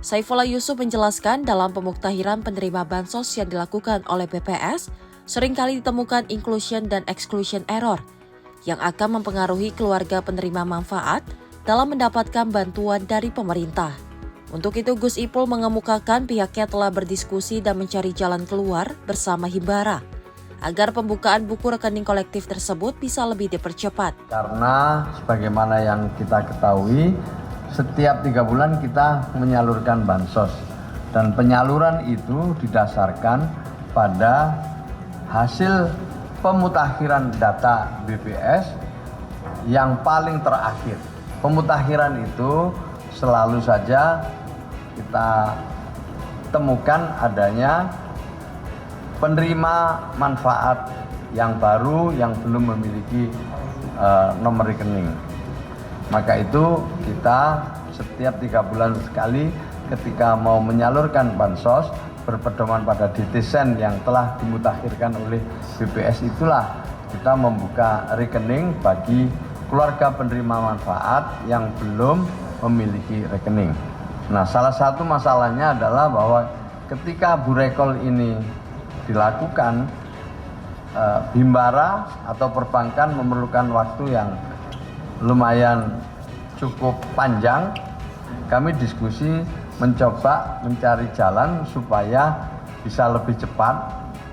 Saifullah Yusuf menjelaskan dalam pemuktahiran penerima bansos yang dilakukan oleh BPS, seringkali ditemukan inclusion dan exclusion error yang akan mempengaruhi keluarga penerima manfaat dalam mendapatkan bantuan dari pemerintah. Untuk itu, Gus Ipul mengemukakan pihaknya telah berdiskusi dan mencari jalan keluar bersama Himbara agar pembukaan buku rekening kolektif tersebut bisa lebih dipercepat. Karena sebagaimana yang kita ketahui, setiap 3 bulan kita menyalurkan bansos. Dan penyaluran itu didasarkan pada hasil pemutakhiran data BPS yang paling terakhir. Pemutakhiran itu selalu saja kita temukan adanya penerima manfaat yang baru yang belum memiliki nomor rekening. Maka itu kita setiap 3 bulan sekali ketika mau menyalurkan bansos berpedoman pada desain yang telah dimutakhirkan oleh BPS, itulah kita membuka rekening bagi keluarga penerima manfaat yang belum memiliki rekening. Nah, salah satu masalahnya adalah bahwa ketika burekol ini dilakukan, Bimbara atau perbankan memerlukan waktu yang lumayan cukup panjang. Kami diskusi mencoba mencari jalan supaya bisa lebih cepat,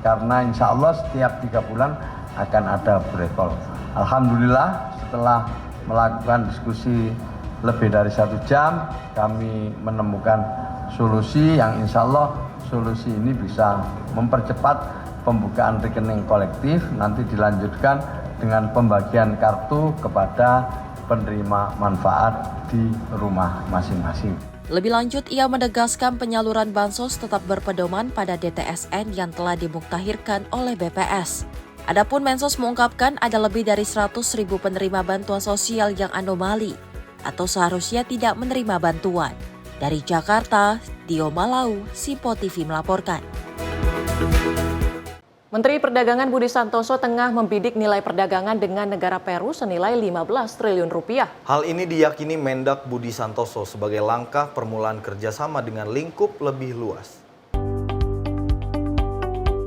karena insya Allah setiap 3 bulan akan ada burekol. Alhamdulillah setelah melakukan diskusi lebih dari 1 jam, kami menemukan solusi yang insya Allah solusi ini bisa mempercepat pembukaan rekening kolektif, nanti dilanjutkan dengan pembagian kartu kepada penerima manfaat di rumah masing-masing. Lebih lanjut, ia menegaskan penyaluran bansos tetap berpedoman pada DTSN yang telah dimuktahirkan oleh BPS. Adapun Mensos mengungkapkan ada lebih dari 100.000 penerima bantuan sosial yang anomali atau seharusnya tidak menerima bantuan. Dari Jakarta, Dio Malau, Simpo TV melaporkan. Menteri Perdagangan Budi Santoso tengah membidik nilai perdagangan dengan negara Peru senilai 15 triliun rupiah. Hal ini diyakini Mendak Budi Santoso sebagai langkah permulaan kerjasama dengan lingkup lebih luas.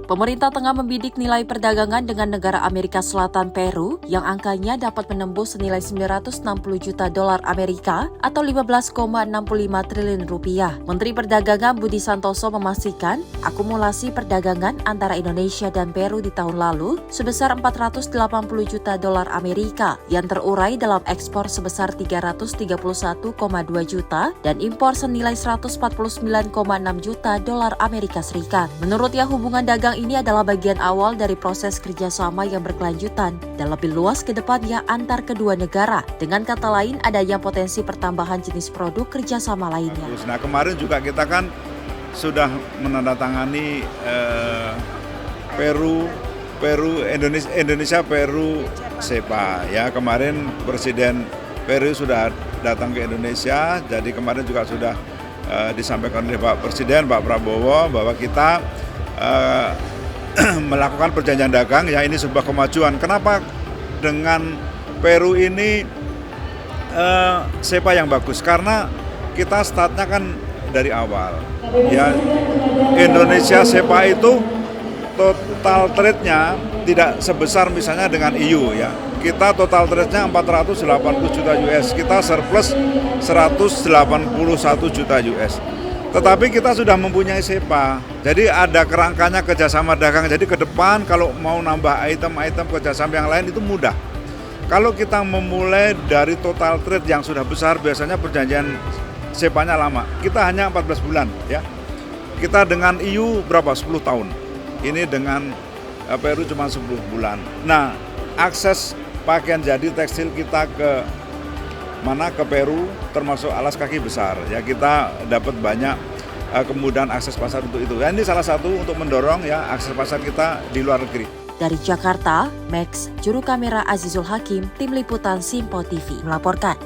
Pemerintah tengah membidik nilai perdagangan dengan negara Amerika Selatan Peru yang angkanya dapat menembus senilai 960 juta dolar Amerika atau 15,65 triliun rupiah. Menteri Perdagangan Budi Santoso memastikan akumulasi perdagangan antara Indonesia dan Peru di tahun lalu sebesar 480 juta dolar Amerika yang terurai dalam ekspor sebesar 331,2 juta dan impor senilai 149,6 juta dolar Amerika Serikat. Menurutnya hubungan dagang ini adalah bagian awal dari proses kerjasama yang berkelanjutan dan lebih luas ke depannya antar kedua negara. Dengan kata lain, adanya potensi pertambahan jenis produk kerjasama lainnya. Nah, kemarin juga kita kan sudah menandatangani Indonesia Peru CEPA ya. Kemarin Presiden Peru sudah datang ke Indonesia, jadi kemarin juga sudah disampaikan oleh Pak Presiden, Pak Prabowo, bahwa kita melakukan perjanjian dagang, ya ini sebuah kemajuan. Kenapa dengan Peru ini CEPA yang bagus? Karena kita startnya kan dari awal. Ya, Indonesia CEPA itu total trade-nya tidak sebesar misalnya dengan EU ya. Kita total trade-nya 480 juta US, kita surplus 181 juta US. Tetapi kita sudah mempunyai CEPA, jadi ada kerangkanya kerjasama dagang. Jadi ke depan kalau mau nambah item-item kerjasama yang lain itu mudah. Kalau kita memulai dari total trade yang sudah besar, biasanya perjanjian CEPA-nya lama. Kita hanya 14 bulan ya. Kita dengan EU berapa? 10 tahun. Ini dengan Peru cuma 10 bulan. Nah, akses pakaian jadi tekstil kita ke mana ke Peru termasuk alas kaki besar ya, kita dapat banyak kemudahan akses pasar untuk itu. Ini salah satu untuk mendorong ya akses pasar kita di luar negeri. Dari Jakarta, Max, juru kamera Azizul Hakim, tim liputan Simpo TV melaporkan.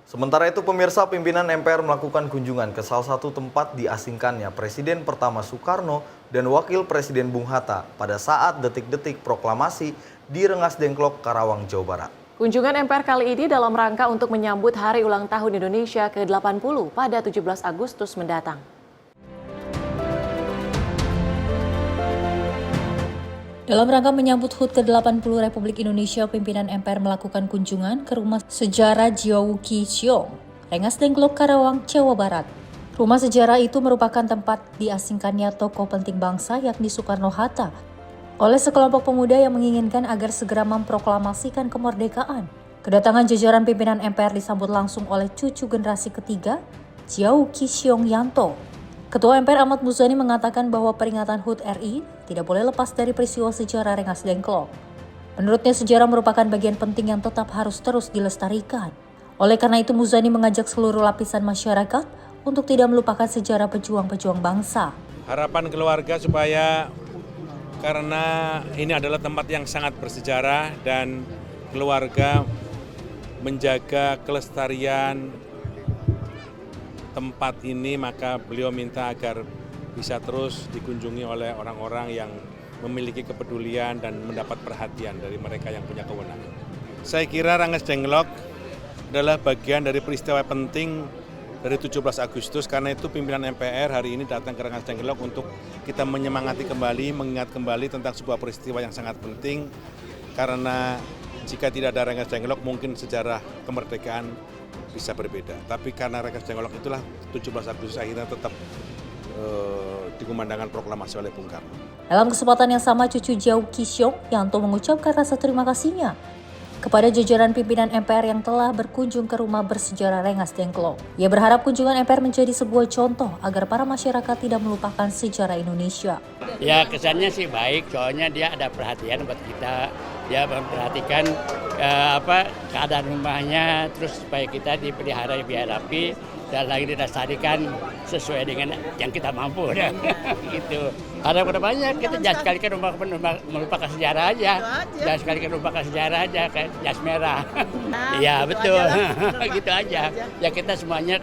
Sementara itu pemirsa, pimpinan MPR melakukan kunjungan ke salah satu tempat diasingkannya Presiden pertama Soekarno dan Wakil Presiden Bung Hatta pada saat detik-detik proklamasi di Rengas Dengklok, Karawang, Jawa Barat. Kunjungan MPR kali ini dalam rangka untuk menyambut Hari Ulang Tahun Indonesia ke-80 pada 17 Agustus mendatang. Dalam rangka menyambut HUT ke-80 Republik Indonesia, pimpinan MPR melakukan kunjungan ke Rumah Sejarah Jiawuki Ciong, Rengas Dengklok, Karawang, Jawa Barat. Rumah sejarah itu merupakan tempat diasingkannya tokoh penting bangsa yakni Soekarno-Hatta oleh sekelompok pemuda yang menginginkan agar segera memproklamasikan kemerdekaan. Kedatangan jajaran pimpinan MPR disambut langsung oleh cucu generasi ketiga, Jiao Qixong Yanto. Ketua MPR Ahmad Muzani mengatakan bahwa peringatan HUT RI tidak boleh lepas dari peristiwa sejarah Rengas Dengklok. Menurutnya sejarah merupakan bagian penting yang tetap harus terus dilestarikan. Oleh karena itu Muzani mengajak seluruh lapisan masyarakat untuk tidak melupakan sejarah pejuang-pejuang bangsa. Harapan keluarga supaya karena ini adalah tempat yang sangat bersejarah dan keluarga menjaga kelestarian tempat ini, maka beliau minta agar bisa terus dikunjungi oleh orang-orang yang memiliki kepedulian dan mendapat perhatian dari mereka yang punya kewenangan. Saya kira Rengas Dengklok adalah bagian dari peristiwa penting dari 17 Agustus, karena itu pimpinan MPR hari ini datang ke Rengas Dengklok untuk kita menyemangati kembali, mengingat kembali tentang sebuah peristiwa yang sangat penting, karena jika tidak ada Rengas Dengklok mungkin sejarah kemerdekaan bisa berbeda. Tapi karena Rengas Dengklok itulah 17 Agustus akhirnya tetap dikumandangkan proklamasi oleh Bung Karno. Dalam kesempatan yang sama, cucu Jiao Qixong Yanto mengucapkan rasa terima kasihnya kepada jajaran pimpinan MPR yang telah berkunjung ke rumah bersejarah Rengas Dengklok. Ia berharap kunjungan MPR menjadi sebuah contoh agar para masyarakat tidak melupakan sejarah Indonesia. Ya kesannya sih baik, soalnya dia ada perhatian buat kita. Dia memperhatikan keadaan rumahnya, terus supaya kita dipelihara biar rapi dan lagi dilestarikan sesuai dengan yang kita mampu. Gitu. Harap kedepannya kita jangan sekali-kali melupakan sejarah aja. Jangan sekali-kali melupakan sejarah aja kayak jas merah. Iya betul. Gitu aja. Ya kita semuanya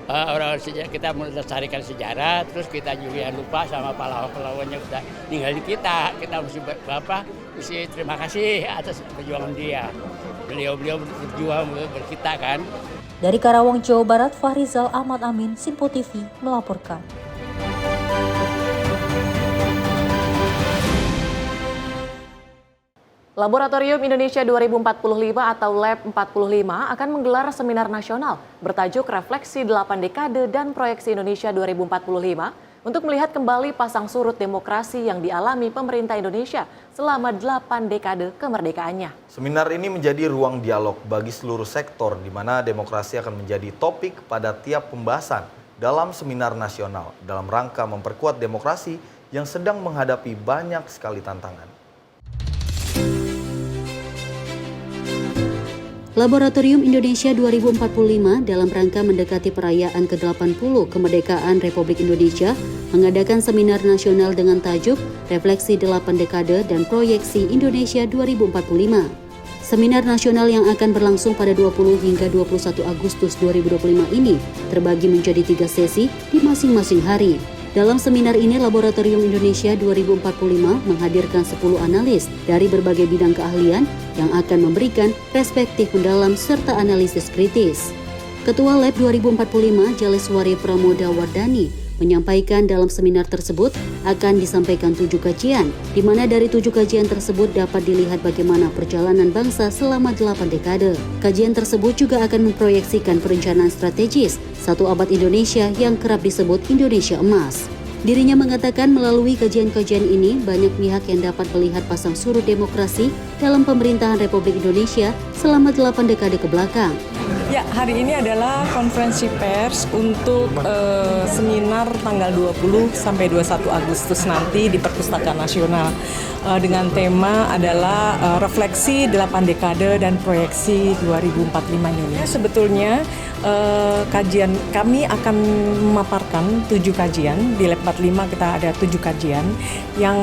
orang sejarah, kita melestarikan sejarah, terus kita juga lupa sama pahlawan-pahlawan yang sudah ninggalin kita. Kita mesti terima kasih atas perjuangan dia. Beliau berjuang buat kita kan. Dari Karawang, Jawa Barat, Fahrizal Ahmad Amin, Simpo TV melaporkan. Laboratorium Indonesia 2045 atau Lab 45 akan menggelar seminar nasional bertajuk Refleksi 8 Dekade dan Proyeksi Indonesia 2045 untuk melihat kembali pasang surut demokrasi yang dialami pemerintah Indonesia selama 8 dekade kemerdekaannya. Seminar ini menjadi ruang dialog bagi seluruh sektor di mana demokrasi akan menjadi topik pada tiap pembahasan dalam seminar nasional dalam rangka memperkuat demokrasi yang sedang menghadapi banyak sekali tantangan. Laboratorium Indonesia 2045 dalam rangka mendekati perayaan ke-80 kemerdekaan Republik Indonesia mengadakan seminar nasional dengan tajuk Refleksi 8 Dekade dan Proyeksi Indonesia 2045. Seminar nasional yang akan berlangsung pada 20 hingga 21 Agustus 2025 ini terbagi menjadi 3 sesi di masing-masing hari. Dalam seminar ini, Laboratorium Indonesia 2045 menghadirkan 10 analis dari berbagai bidang keahlian yang akan memberikan perspektif mendalam serta analisis kritis. Ketua Lab 2045, Jaleswari Pramoda Wardani, menyampaikan dalam seminar tersebut akan disampaikan 7 kajian, di mana dari 7 kajian tersebut dapat dilihat bagaimana perjalanan bangsa selama 8 dekade. Kajian tersebut juga akan memproyeksikan perencanaan strategis 1 abad Indonesia yang kerap disebut Indonesia Emas. Dirinya mengatakan melalui kajian-kajian ini banyak pihak yang dapat melihat pasang surut demokrasi dalam pemerintahan Republik Indonesia selama 8 dekade ke belakang. Ya, hari ini adalah konferensi pers untuk seminar tanggal 20 sampai 21 Agustus nanti di Perpustakaan Nasional dengan tema adalah refleksi 8 dekade dan proyeksi 2045 Indonesia. Sebetulnya kajian kami akan memaparkan 7 kajian. Di Lab 45 kita ada 7 kajian yang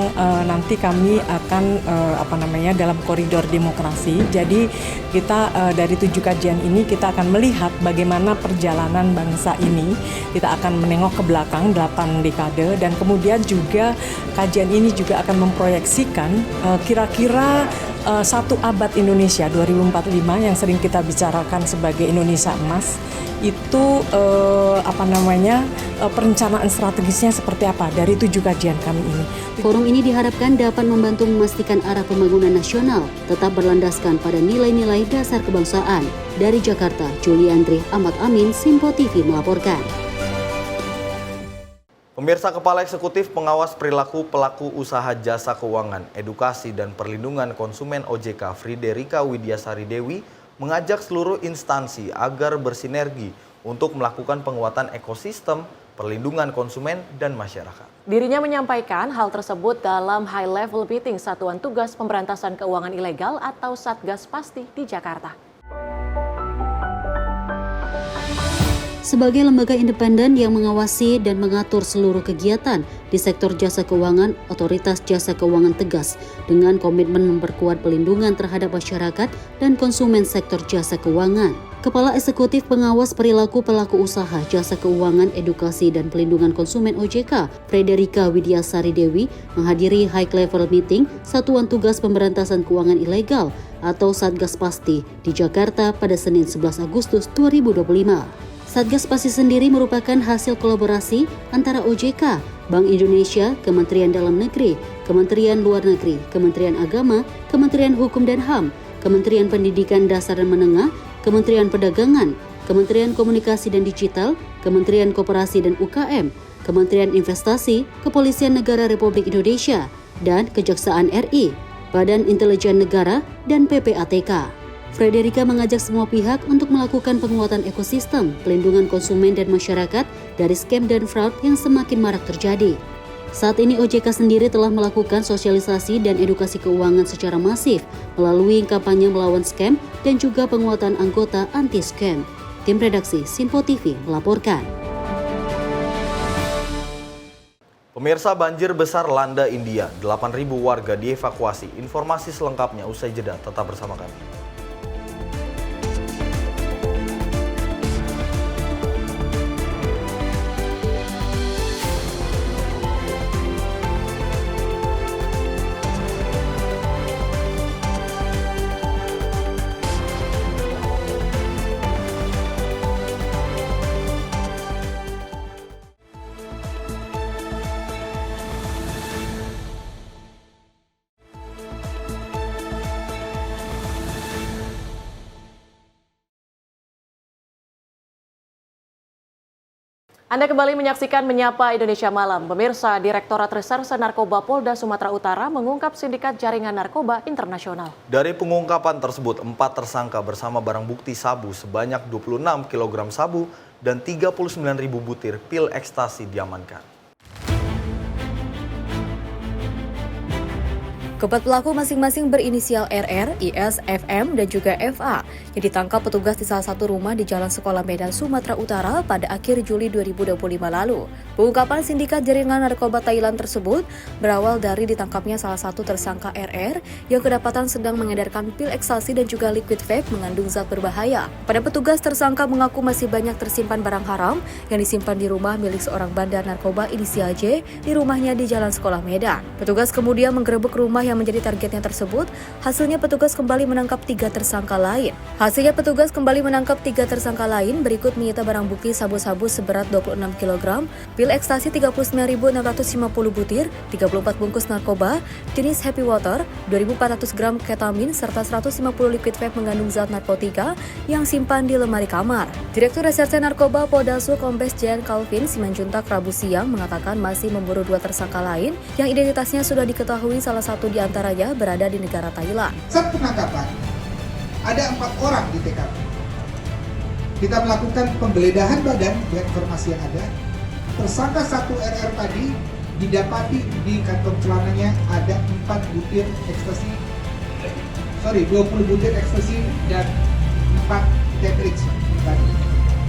nanti kami akan dalam koridor demokrasi. Jadi kita dari 7 kajian ini kita akan melihat bagaimana perjalanan bangsa ini. Kita akan menengok ke belakang 8 dekade dan kemudian juga kajian ini juga akan memproyeksikan kira-kira 1 abad Indonesia 2045 yang sering kita bicarakan sebagai Indonesia Emas itu perencanaan strategisnya seperti apa dari 7 kajian kami ini. Forum ini diharapkan dapat membantu memastikan arah pembangunan nasional tetap berlandaskan pada nilai-nilai dasar kebangsaan. Dari Jakarta, Juliandri Ahmad Amin, Simpo TV melaporkan. Pemirsa, Kepala Eksekutif Pengawas Perilaku Pelaku Usaha Jasa Keuangan, Edukasi dan Perlindungan Konsumen OJK Friderika Widiasari Dewi mengajak seluruh instansi agar bersinergi untuk melakukan penguatan ekosistem perlindungan konsumen dan masyarakat. Dirinya menyampaikan hal tersebut dalam High Level Meeting Satuan Tugas Pemberantasan Keuangan Ilegal atau Satgas Pasti di Jakarta. Sebagai lembaga independen yang mengawasi dan mengatur seluruh kegiatan di sektor jasa keuangan, Otoritas Jasa Keuangan tegas dengan komitmen memperkuat pelindungan terhadap masyarakat dan konsumen sektor jasa keuangan. Kepala Eksekutif Pengawas Perilaku Pelaku Usaha Jasa Keuangan, Edukasi dan Pelindungan Konsumen OJK, Friderika Widiasari Dewi, menghadiri High Level Meeting Satuan Tugas Pemberantasan Keuangan Ilegal atau Satgas Pasti di Jakarta pada Senin 11 Agustus 2025. Satgas Pasti sendiri merupakan hasil kolaborasi antara OJK, Bank Indonesia, Kementerian Dalam Negeri, Kementerian Luar Negeri, Kementerian Agama, Kementerian Hukum dan HAM, Kementerian Pendidikan Dasar dan Menengah, Kementerian Perdagangan, Kementerian Komunikasi dan Digital, Kementerian Koperasi dan UKM, Kementerian Investasi, Kepolisian Negara Republik Indonesia, dan Kejaksaan RI, Badan Intelijen Negara, dan PPATK. Friderika mengajak semua pihak untuk melakukan penguatan ekosistem, pelindungan konsumen dan masyarakat dari scam dan fraud yang semakin marak terjadi. Saat ini OJK sendiri telah melakukan sosialisasi dan edukasi keuangan secara masif melalui kampanye melawan scam dan juga penguatan anggota anti-scam. Tim redaksi Sinpo TV melaporkan. Pemirsa, banjir besar landa India, 8.000 warga dievakuasi. Informasi selengkapnya usai jeda, tetap bersama kami. Anda kembali menyaksikan Menyapa Indonesia Malam. Pemirsa, Direktorat Reserse Narkoba Polda Sumatera Utara mengungkap sindikat jaringan narkoba internasional. Dari pengungkapan tersebut, 4 tersangka bersama barang bukti sabu sebanyak 26 kg sabu dan 39.000 butir pil ekstasi diamankan. Keempat pelaku masing-masing berinisial RR, IS, FM, dan juga FA yang ditangkap petugas di salah satu rumah di Jalan Sekolah Medan, Sumatera Utara pada akhir Juli 2025 lalu. Pengungkapan sindikat jaringan narkoba Thailand tersebut berawal dari ditangkapnya salah satu tersangka RR yang kedapatan sedang mengedarkan pil ekstasi dan juga liquid vape mengandung zat berbahaya. Pada petugas, tersangka mengaku masih banyak tersimpan barang haram yang disimpan di rumah milik seorang bandar narkoba inisial J di rumahnya di Jalan Sekolah Medan. Petugas kemudian menggerebek rumah yang menjadi targetnya tersebut. Hasilnya petugas kembali menangkap 3 tersangka lain. Berikut menyita barang bukti sabu-sabu seberat 26 kg, pil ekstasi 39.650 butir, 34 bungkus narkoba jenis Happy Water, 2.400 gram ketamin, serta 150 liquid vape mengandung zat narkotika yang simpan di lemari kamar. Direktur Reserse Narkoba Polda Su Kombes Jan Calvin Simanjuntak Rabu siang mengatakan masih memburu 2 tersangka lain yang identitasnya sudah diketahui, salah satu di antaranya berada di negara Thailand. Saat penangkapan, ada 4 orang di TKP. Kita melakukan penggeledahan badan dengan informasi yang ada. Tersangka 1 RR tadi didapati di kantong celananya ada 20 butir ekstasi dan 4 tetrix tadi.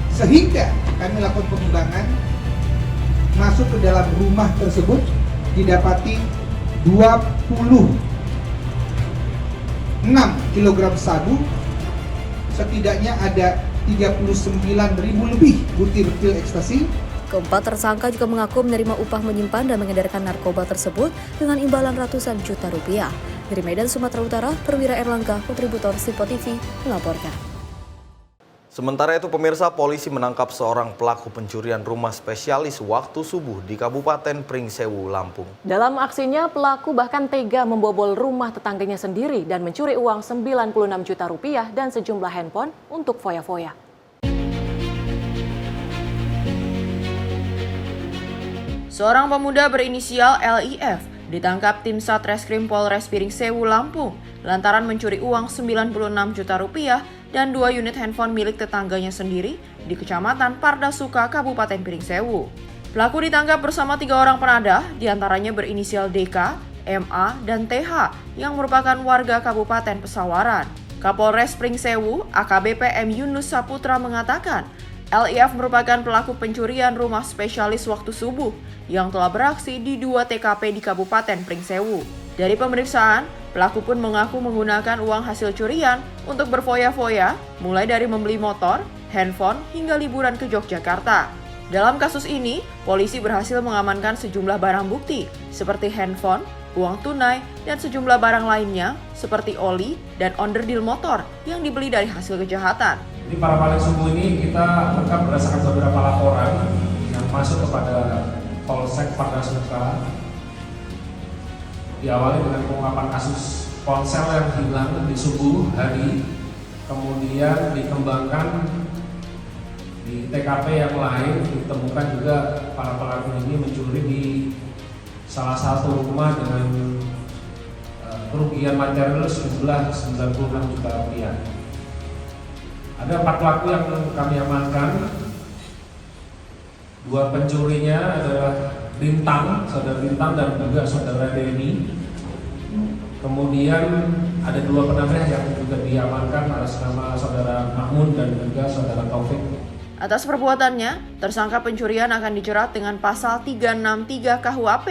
Sehingga kami lakukan pengembangan, masuk ke dalam rumah tersebut didapati 26 kg sabu, setidaknya ada 39.000 lebih butir pil ekstasi. Keempat tersangka juga mengaku menerima upah menyimpan dan mengedarkan narkoba tersebut dengan imbalan ratusan juta rupiah. Dari Medan, Sumatera Utara, Perwira Erlangga, kontributor Sinpo TV, melaporkan. Sementara itu, pemirsa, polisi menangkap seorang pelaku pencurian rumah spesialis waktu subuh di Kabupaten Pringsewu, Lampung. Dalam aksinya, pelaku bahkan tega membobol rumah tetangganya sendiri dan mencuri uang 96 juta rupiah dan sejumlah handphone untuk foya-foya. Seorang pemuda berinisial LIF ditangkap tim Satreskrim Polres Piringsewu, Lampung lantaran mencuri uang 96 juta rupiah dan 2 unit handphone milik tetangganya sendiri di Kecamatan Pardasuka, Kabupaten Piringsewu. Pelaku ditangkap bersama 3 orang penadah, diantaranya berinisial DK, MA, dan TH yang merupakan warga Kabupaten Pesawaran. Kapolres Piringsewu, AKBP M. Yunus Saputra mengatakan, LIF merupakan pelaku pencurian rumah spesialis waktu subuh yang telah beraksi di 2 TKP di Kabupaten Piringsewu. Dari pemeriksaan, pelaku pun mengaku menggunakan uang hasil curian untuk berfoya-foya, mulai dari membeli motor, handphone, hingga liburan ke Yogyakarta. Dalam kasus ini, polisi berhasil mengamankan sejumlah barang bukti seperti handphone, uang tunai, dan sejumlah barang lainnya seperti oli dan onderdil motor yang dibeli dari hasil kejahatan. Di para paling subuh ini kita rekam berdasarkan beberapa laporan yang masuk kepada Polsek Pardasuka. Diawali dengan pengungkapan kasus ponsel yang hilang di subuh hari, kemudian dikembangkan di TKP yang lain, ditemukan juga para pelaku ini mencuri di salah satu rumah dengan kerugian material sejumlah 96 juta rupiah. Ada 4 pelaku yang kami amankan. 2 pencurinya adalah Lintang, saudara Lintang dan juga saudara Denny. Kemudian ada 2 penadah yang juga diamankan atas nama saudara Mahmud dan juga saudara Taufik. Atas perbuatannya, tersangka pencurian akan dijerat dengan pasal 363 KUHP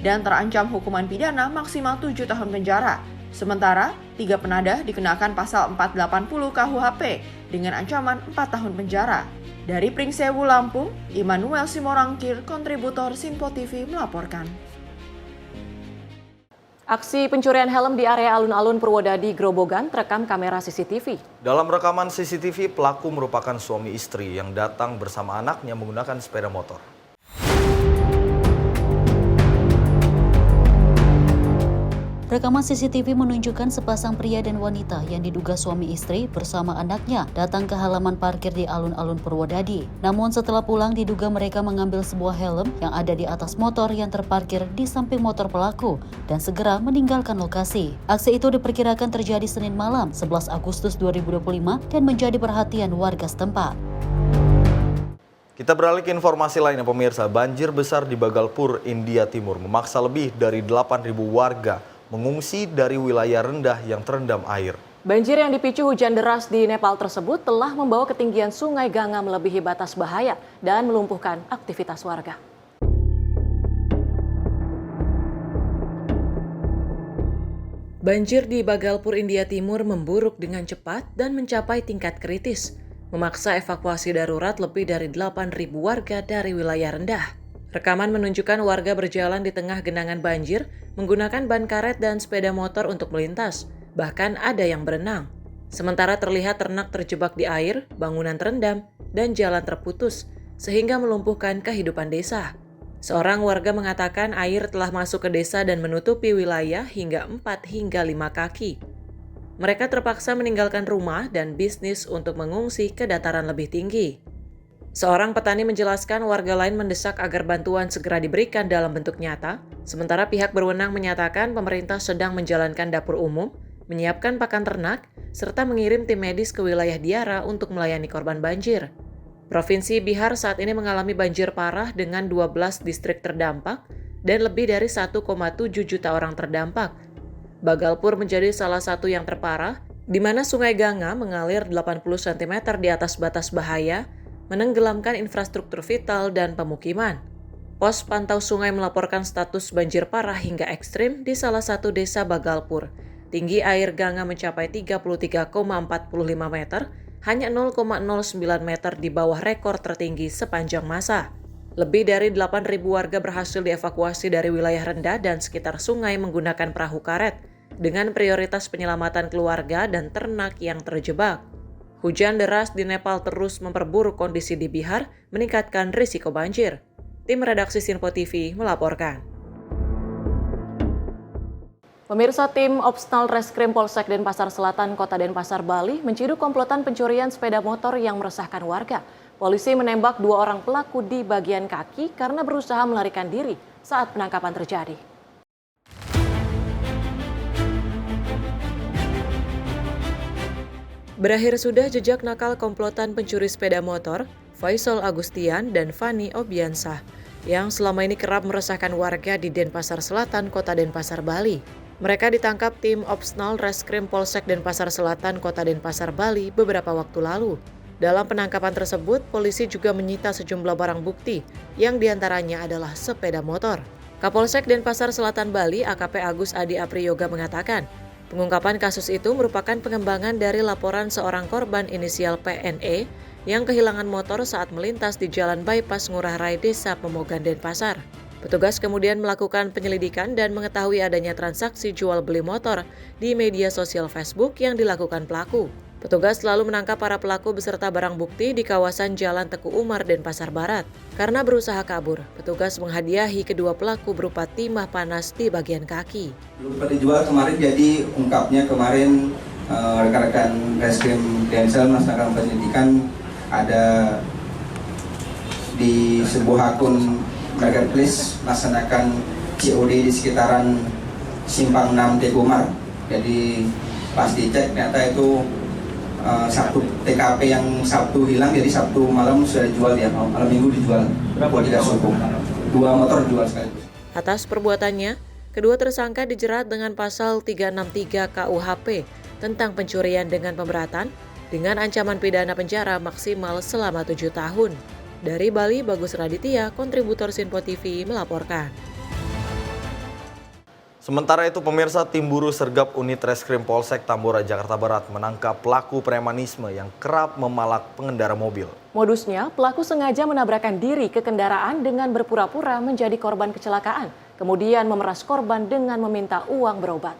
dan terancam hukuman pidana maksimal 7 tahun penjara. Sementara, 3 penadah dikenakan pasal 480 KUHP dengan ancaman 4 tahun penjara. Dari Piringsewu, Lampung, Immanuel Simorangkir, kontributor Sinpo TV melaporkan. Aksi pencurian helm di area alun-alun Purwodadi, Grobogan terekam kamera CCTV. Dalam rekaman CCTV, pelaku merupakan suami istri yang datang bersama anaknya menggunakan sepeda motor. Rekaman CCTV menunjukkan sepasang pria dan wanita yang diduga suami istri bersama anaknya datang ke halaman parkir di alun-alun Purwodadi. Namun setelah pulang diduga mereka mengambil sebuah helm yang ada di atas motor yang terparkir di samping motor pelaku dan segera meninggalkan lokasi. Aksi itu diperkirakan terjadi Senin malam 11 Agustus 2025 dan menjadi perhatian warga setempat. Kita beralih ke informasi lainnya pemirsa. Banjir besar di Bagalpur, India Timur memaksa lebih dari 8.000 warga mengungsi dari wilayah rendah yang terendam air. Banjir yang dipicu hujan deras di Nepal tersebut telah membawa ketinggian sungai Ganga melebihi batas bahaya dan melumpuhkan aktivitas warga. Banjir di Bagalpur, India Timur memburuk dengan cepat dan mencapai tingkat kritis, memaksa evakuasi darurat lebih dari 8.000 warga dari wilayah rendah. Rekaman menunjukkan warga berjalan di tengah genangan banjir menggunakan ban karet dan sepeda motor untuk melintas, bahkan ada yang berenang. Sementara terlihat ternak terjebak di air, bangunan terendam, dan jalan terputus, sehingga melumpuhkan kehidupan desa. Seorang warga mengatakan air telah masuk ke desa dan menutupi wilayah hingga 4 hingga 5 kaki. Mereka terpaksa meninggalkan rumah dan bisnis untuk mengungsi ke dataran lebih tinggi. Seorang petani menjelaskan warga lain mendesak agar bantuan segera diberikan dalam bentuk nyata, sementara pihak berwenang menyatakan pemerintah sedang menjalankan dapur umum, menyiapkan pakan ternak, serta mengirim tim medis ke wilayah Diara untuk melayani korban banjir. Provinsi Bihar saat ini mengalami banjir parah dengan 12 distrik terdampak dan lebih dari 1,7 juta orang terdampak. Bagalpur menjadi salah satu yang terparah, di mana Sungai Ganga mengalir 80 cm di atas batas bahaya, menenggelamkan infrastruktur vital dan pemukiman. Pos pantau sungai melaporkan status banjir parah hingga ekstrim di salah satu desa Bagalpur. Tinggi air Ganga mencapai 33,45 meter, hanya 0,09 meter di bawah rekor tertinggi sepanjang masa. Lebih dari 8.000 warga berhasil dievakuasi dari wilayah rendah dan sekitar sungai menggunakan perahu karet, dengan prioritas penyelamatan keluarga dan ternak yang terjebak. Hujan deras di Nepal terus memperburuk kondisi di Bihar, meningkatkan risiko banjir. Tim redaksi Sinpo TV melaporkan. Pemirsa, tim Opsnal Reskrim Polsek Denpasar Selatan, Kota Denpasar, Bali, menciduk komplotan pencurian sepeda motor yang meresahkan warga. Polisi menembak 2 orang pelaku di bagian kaki karena berusaha melarikan diri saat penangkapan terjadi. Berakhir sudah jejak nakal komplotan pencuri sepeda motor, Faisal Agustian dan Fani Obiansah, yang selama ini kerap meresahkan warga di Denpasar Selatan, Kota Denpasar, Bali. Mereka ditangkap tim Opsnal Reskrim Polsek Denpasar Selatan, Kota Denpasar, Bali beberapa waktu lalu. Dalam penangkapan tersebut, polisi juga menyita sejumlah barang bukti, yang diantaranya adalah sepeda motor. Kapolsek Denpasar Selatan, Bali, AKP Agus Adi Apriyoga mengatakan, pengungkapan kasus itu merupakan pengembangan dari laporan seorang korban inisial PNE yang kehilangan motor saat melintas di Jalan Bypass Ngurah Rai, Desa Pemogan, Denpasar. Petugas kemudian melakukan penyelidikan dan mengetahui adanya transaksi jual beli motor di media sosial Facebook yang dilakukan pelaku. Petugas selalu menangkap para pelaku beserta barang bukti di kawasan Jalan Teku Umar, Denpasar Barat. Karena berusaha kabur, petugas menghadiahi kedua pelaku berupa timah panas di bagian kaki. Belum dijual kemarin, jadi ungkapnya kemarin rekan-rekan Reskrim Densel melaksanakan penyelidikan ada di sebuah akun marketplace melaksanakan COD di sekitaran Simpang 6 Teku Umar. Jadi pas dicek ternyata itu satu TKP yang Sabtu hilang, jadi Sabtu malam sudah dijual ya, malam Minggu dijual. Berapa tidak suku? 2 motor dijual sekaligus. Atas perbuatannya, kedua tersangka dijerat dengan pasal 363 KUHP tentang pencurian dengan pemberatan dengan ancaman pidana penjara maksimal selama 7 tahun. Dari Bali, Bagus Raditya, kontributor Sinpo TV melaporkan. Sementara itu, pemirsa, tim buruh sergap unit Reskrim Polsek Tambora, Jakarta Barat menangkap pelaku premanisme yang kerap memalak pengendara mobil. Modusnya, pelaku sengaja menabrakkan diri ke kendaraan dengan berpura-pura menjadi korban kecelakaan, kemudian memeras korban dengan meminta uang berobat.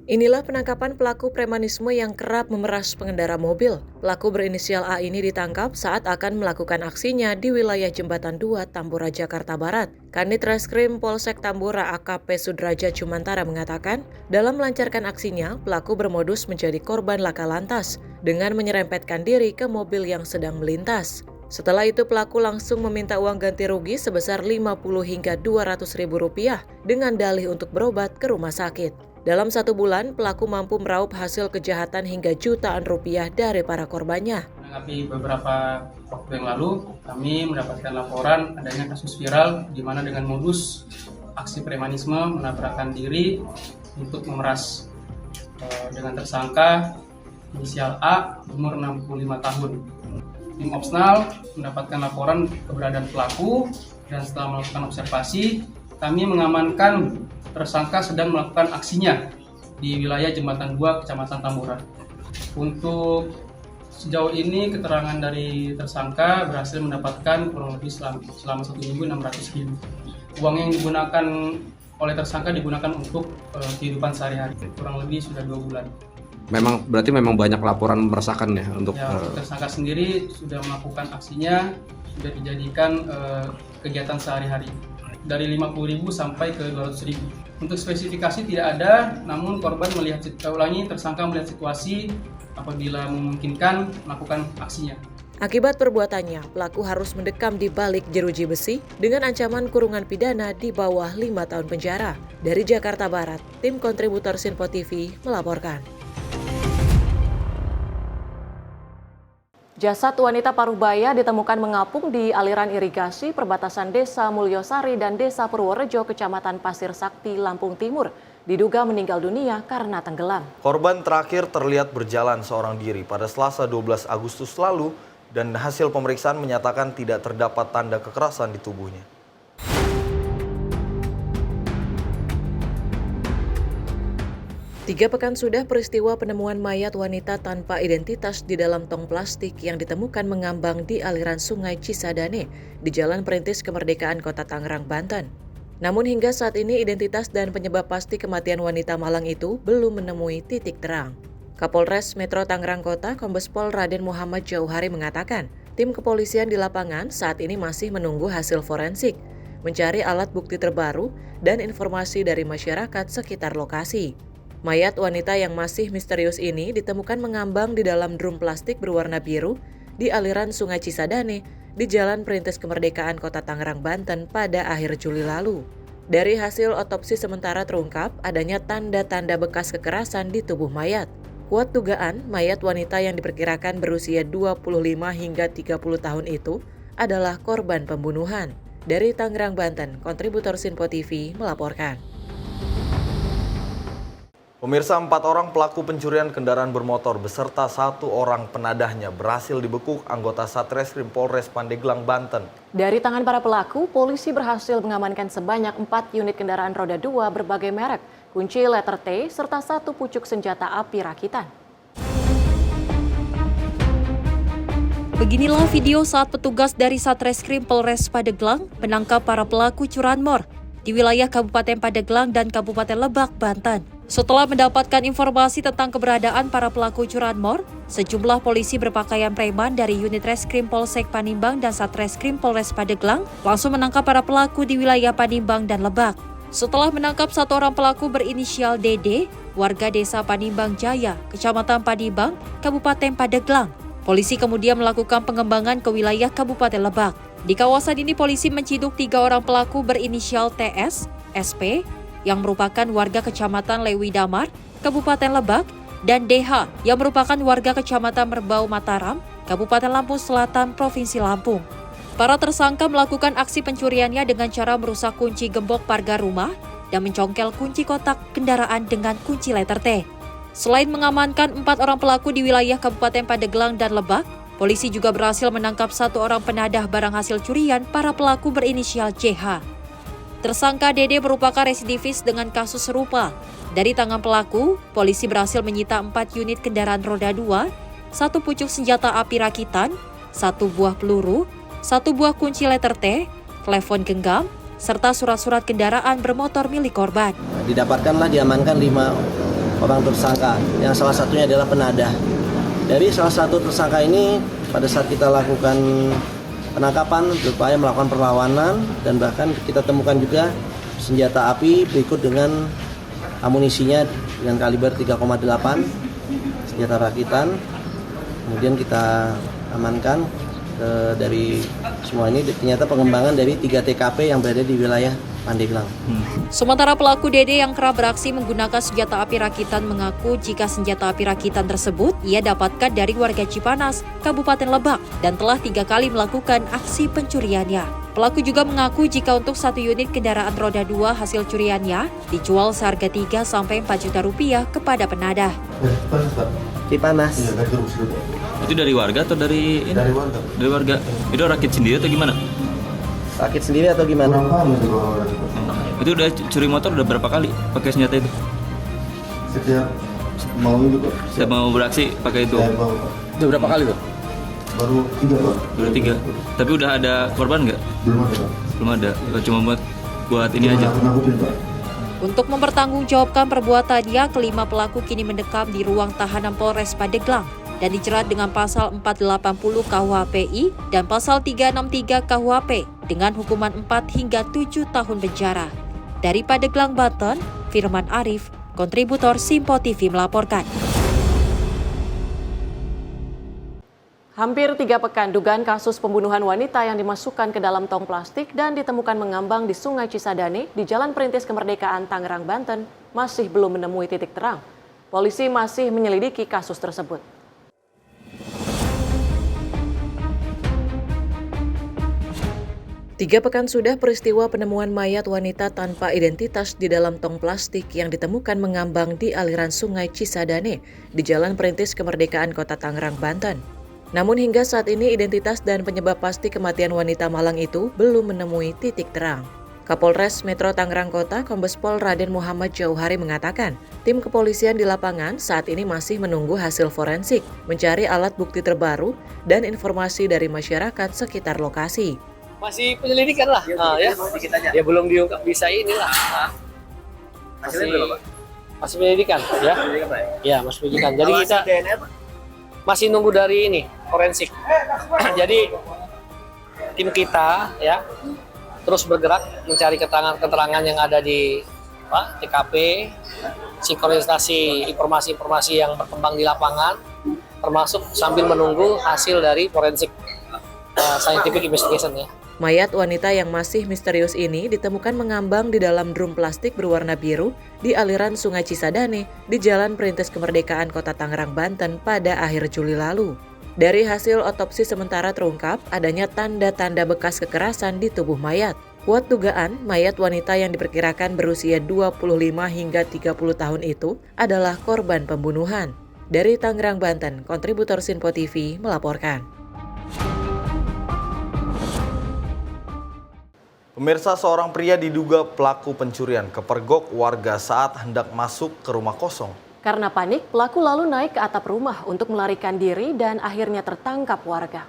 Inilah penangkapan pelaku premanisme yang kerap memeras pengendara mobil. Pelaku berinisial A ini ditangkap saat akan melakukan aksinya di wilayah Jembatan 2, Tambora, Jakarta Barat. Kanit Reskrim Polsek Tambora AKP Sudraja Cumantara mengatakan, dalam melancarkan aksinya, pelaku bermodus menjadi korban laka lantas dengan menyerempetkan diri ke mobil yang sedang melintas. Setelah itu pelaku langsung meminta uang ganti rugi sebesar 50 hingga 200 ribu rupiah dengan dalih untuk berobat ke rumah sakit. Dalam 1 bulan, pelaku mampu meraup hasil kejahatan hingga jutaan rupiah dari para korbannya. Menanggapi beberapa waktu yang lalu, kami mendapatkan laporan adanya kasus viral di mana dengan modus aksi premanisme menabrakkan diri untuk memeras dengan tersangka inisial A umur 65 tahun. Tim Opsnal mendapatkan laporan keberadaan pelaku dan setelah melakukan observasi, kami mengamankan tersangka sedang melakukan aksinya di wilayah Jembatan 2, Kecamatan Tambora. Untuk sejauh ini keterangan dari tersangka berhasil mendapatkan kurang lebih selama 1 minggu 600 ribu. Uang yang digunakan oleh tersangka digunakan untuk kehidupan sehari-hari, kurang lebih sudah 2 bulan. Berarti memang banyak laporan meresahkan ya untuk tersangka sendiri sudah melakukan aksinya, sudah dijadikan kegiatan sehari-hari dari 50.000 sampai ke 200.000. Untuk spesifikasi tidak ada, namun korban tersangka melihat situasi apabila memungkinkan melakukan aksinya. Akibat perbuatannya, pelaku harus mendekam di balik jeruji besi dengan ancaman kurungan pidana di bawah 5 tahun penjara. Dari Jakarta Barat, tim kontributor Sinpo TV melaporkan. Jasad wanita Parubaya ditemukan mengapung di aliran irigasi perbatasan Desa Mulyosari dan Desa Purworejo, Kecamatan Pasir Sakti, Lampung Timur. Diduga meninggal dunia karena tenggelam. Korban terakhir terlihat berjalan seorang diri pada Selasa 12 Agustus lalu dan hasil pemeriksaan menyatakan tidak terdapat tanda kekerasan di tubuhnya. 3 pekan sudah peristiwa penemuan mayat wanita tanpa identitas di dalam tong plastik yang ditemukan mengambang di aliran Sungai Cisadane di Jalan Perintis Kemerdekaan Kota Tangerang, Banten. Namun hingga saat ini identitas dan penyebab pasti kematian wanita malang itu belum menemui titik terang. Kapolres Metro Tangerang Kota, Kombes Pol Raden Muhammad Jauhari mengatakan, tim kepolisian di lapangan saat ini masih menunggu hasil forensik, mencari alat bukti terbaru dan informasi dari masyarakat sekitar lokasi. Mayat wanita yang masih misterius ini ditemukan mengambang di dalam drum plastik berwarna biru di aliran Sungai Cisadane di Jalan Perintis Kemerdekaan Kota Tangerang, Banten pada akhir Juli lalu. Dari hasil otopsi sementara terungkap adanya tanda-tanda bekas kekerasan di tubuh mayat. Kuat dugaan mayat wanita yang diperkirakan berusia 25 hingga 30 tahun itu adalah korban pembunuhan. Dari Tangerang, Banten, kontributor Sinpo TV melaporkan. Pemirsa, 4 orang pelaku pencurian kendaraan bermotor beserta 1 orang penadahnya berhasil dibekuk anggota Satreskrim Polres Pandeglang, Banten. Dari tangan para pelaku, polisi berhasil mengamankan sebanyak 4 unit kendaraan roda 2 berbagai merek, kunci letter T, serta 1 pucuk senjata api rakitan. Beginilah video saat petugas dari Satreskrim Polres Pandeglang menangkap para pelaku curanmor di wilayah Kabupaten Pandeglang dan Kabupaten Lebak, Banten. Setelah mendapatkan informasi tentang keberadaan para pelaku curanmor, sejumlah polisi berpakaian preman dari unit Reskrim Polsek Panimbang dan Satreskrim Polres Pandeglang langsung menangkap para pelaku di wilayah Panimbang dan Lebak. Setelah menangkap 1 orang pelaku berinisial DD, warga desa Panimbang Jaya, Kecamatan Panimbang, Kabupaten Pandeglang, polisi kemudian melakukan pengembangan ke wilayah Kabupaten Lebak. Di kawasan ini polisi menciduk 3 orang pelaku berinisial TS, SP, yang merupakan warga Kecamatan Lewi Damar, Kabupaten Lebak, dan DH yang merupakan warga Kecamatan Merbau Mataram, Kabupaten Lampung Selatan, Provinsi Lampung. Para tersangka melakukan aksi pencuriannya dengan cara merusak kunci gembok pagar rumah dan mencongkel kunci kotak kendaraan dengan kunci letter T. Selain mengamankan 4 orang pelaku di wilayah Kabupaten Pandeglang dan Lebak, polisi juga berhasil menangkap 1 orang penadah barang hasil curian para pelaku berinisial JH. Tersangka Dede merupakan residivis dengan kasus serupa. Dari tangan pelaku, polisi berhasil menyita 4 unit kendaraan roda 2, 1 pucuk senjata api rakitan, 1 buah peluru, 1 buah kunci letter T, telepon genggam, serta surat-surat kendaraan bermotor milik korban. Diamankan 5 orang tersangka, yang salah satunya adalah penadah. Dari salah satu tersangka ini, pada saat kita lakukan penangkapan, berupaya melakukan perlawanan, dan bahkan kita temukan juga senjata api berikut dengan amunisinya dengan kaliber 3,8, senjata rakitan. Kemudian kita amankan dari semua ini, ternyata pengembangan dari 3 TKP yang berada di wilayah Pandeglang. Sementara pelaku Dede yang kerap beraksi menggunakan senjata api rakitan mengaku jika senjata api rakitan tersebut ia dapatkan dari warga Cipanas, Kabupaten Lebak, dan telah 3 kali melakukan aksi pencuriannya. Pelaku juga mengaku jika untuk 1 unit kendaraan roda 2 hasil curiannya dijual seharga 3 sampai 4 juta rupiah kepada penadah. Cipanas. Itu dari warga atau dari ini? Dari warga. Dari warga. Itu rakit sendiri atau gimana? Rakit sendiri atau gimana? Itu udah curi motor udah berapa kali pakai senjata itu? Setiap mau itu Pak. Setiap mau beraksi pakai itu? Udah berapa kali Pak? Baru 3 Pak. Baru 3. Tapi udah ada korban nggak? Belum ada Pak. Belum ada. Cuma buat ini aja. Untuk mempertanggungjawabkan perbuatannya, kelima pelaku kini mendekam di ruang tahanan Polres Pandeglang dan dijerat dengan pasal 480 KUHPI dan pasal 363 KUHP dengan hukuman 4 hingga 7 tahun penjara. Dari Pandeglang, Banten, Firman Arif, kontributor Sinpo TV melaporkan. Hampir 3 pekan dugaan kasus pembunuhan wanita yang dimasukkan ke dalam tong plastik dan ditemukan mengambang di Sungai Cisadane di Jalan Perintis Kemerdekaan, Tangerang, Banten masih belum menemui titik terang. Polisi masih menyelidiki kasus tersebut. Tiga pekan sudah peristiwa penemuan mayat wanita tanpa identitas di dalam tong plastik yang ditemukan mengambang di aliran Sungai Cisadane di Jalan Perintis Kemerdekaan Kota Tangerang, Banten. Namun hingga saat ini identitas dan penyebab pasti kematian wanita malang itu belum menemui titik terang. Kapolres Metro Tangerang Kota Kombes Pol Raden Muhammad Jauhari mengatakan, tim kepolisian di lapangan saat ini masih menunggu hasil forensik, mencari alat bukti terbaru dan informasi dari masyarakat sekitar lokasi. Masih penyelidikan lah, ya belum diungkap bisa inilah. Masih penyelidikan, ya. Ya, masih penyelidikan. Jadi kita masih nunggu dari ini forensik. Jadi tim kita ya terus bergerak mencari keterangan yang ada di TKP sinkronisasi informasi-informasi yang berkembang di lapangan, termasuk sambil menunggu hasil dari forensik scientific investigation ya. Mayat wanita yang masih misterius ini ditemukan mengambang di dalam drum plastik berwarna biru di aliran Sungai Cisadane di Jalan Perintis Kemerdekaan Kota Tangerang, Banten pada akhir Juli lalu. Dari hasil otopsi sementara terungkap adanya tanda-tanda bekas kekerasan di tubuh mayat. Kuat dugaan mayat wanita yang diperkirakan berusia 25 hingga 30 tahun itu adalah korban pembunuhan. Dari Tangerang, Banten, kontributor Sinpo TV melaporkan. Pemirsa, seorang pria diduga pelaku pencurian kepergok warga saat hendak masuk ke rumah kosong. Karena panik, pelaku lalu naik ke atap rumah untuk melarikan diri dan akhirnya tertangkap warga.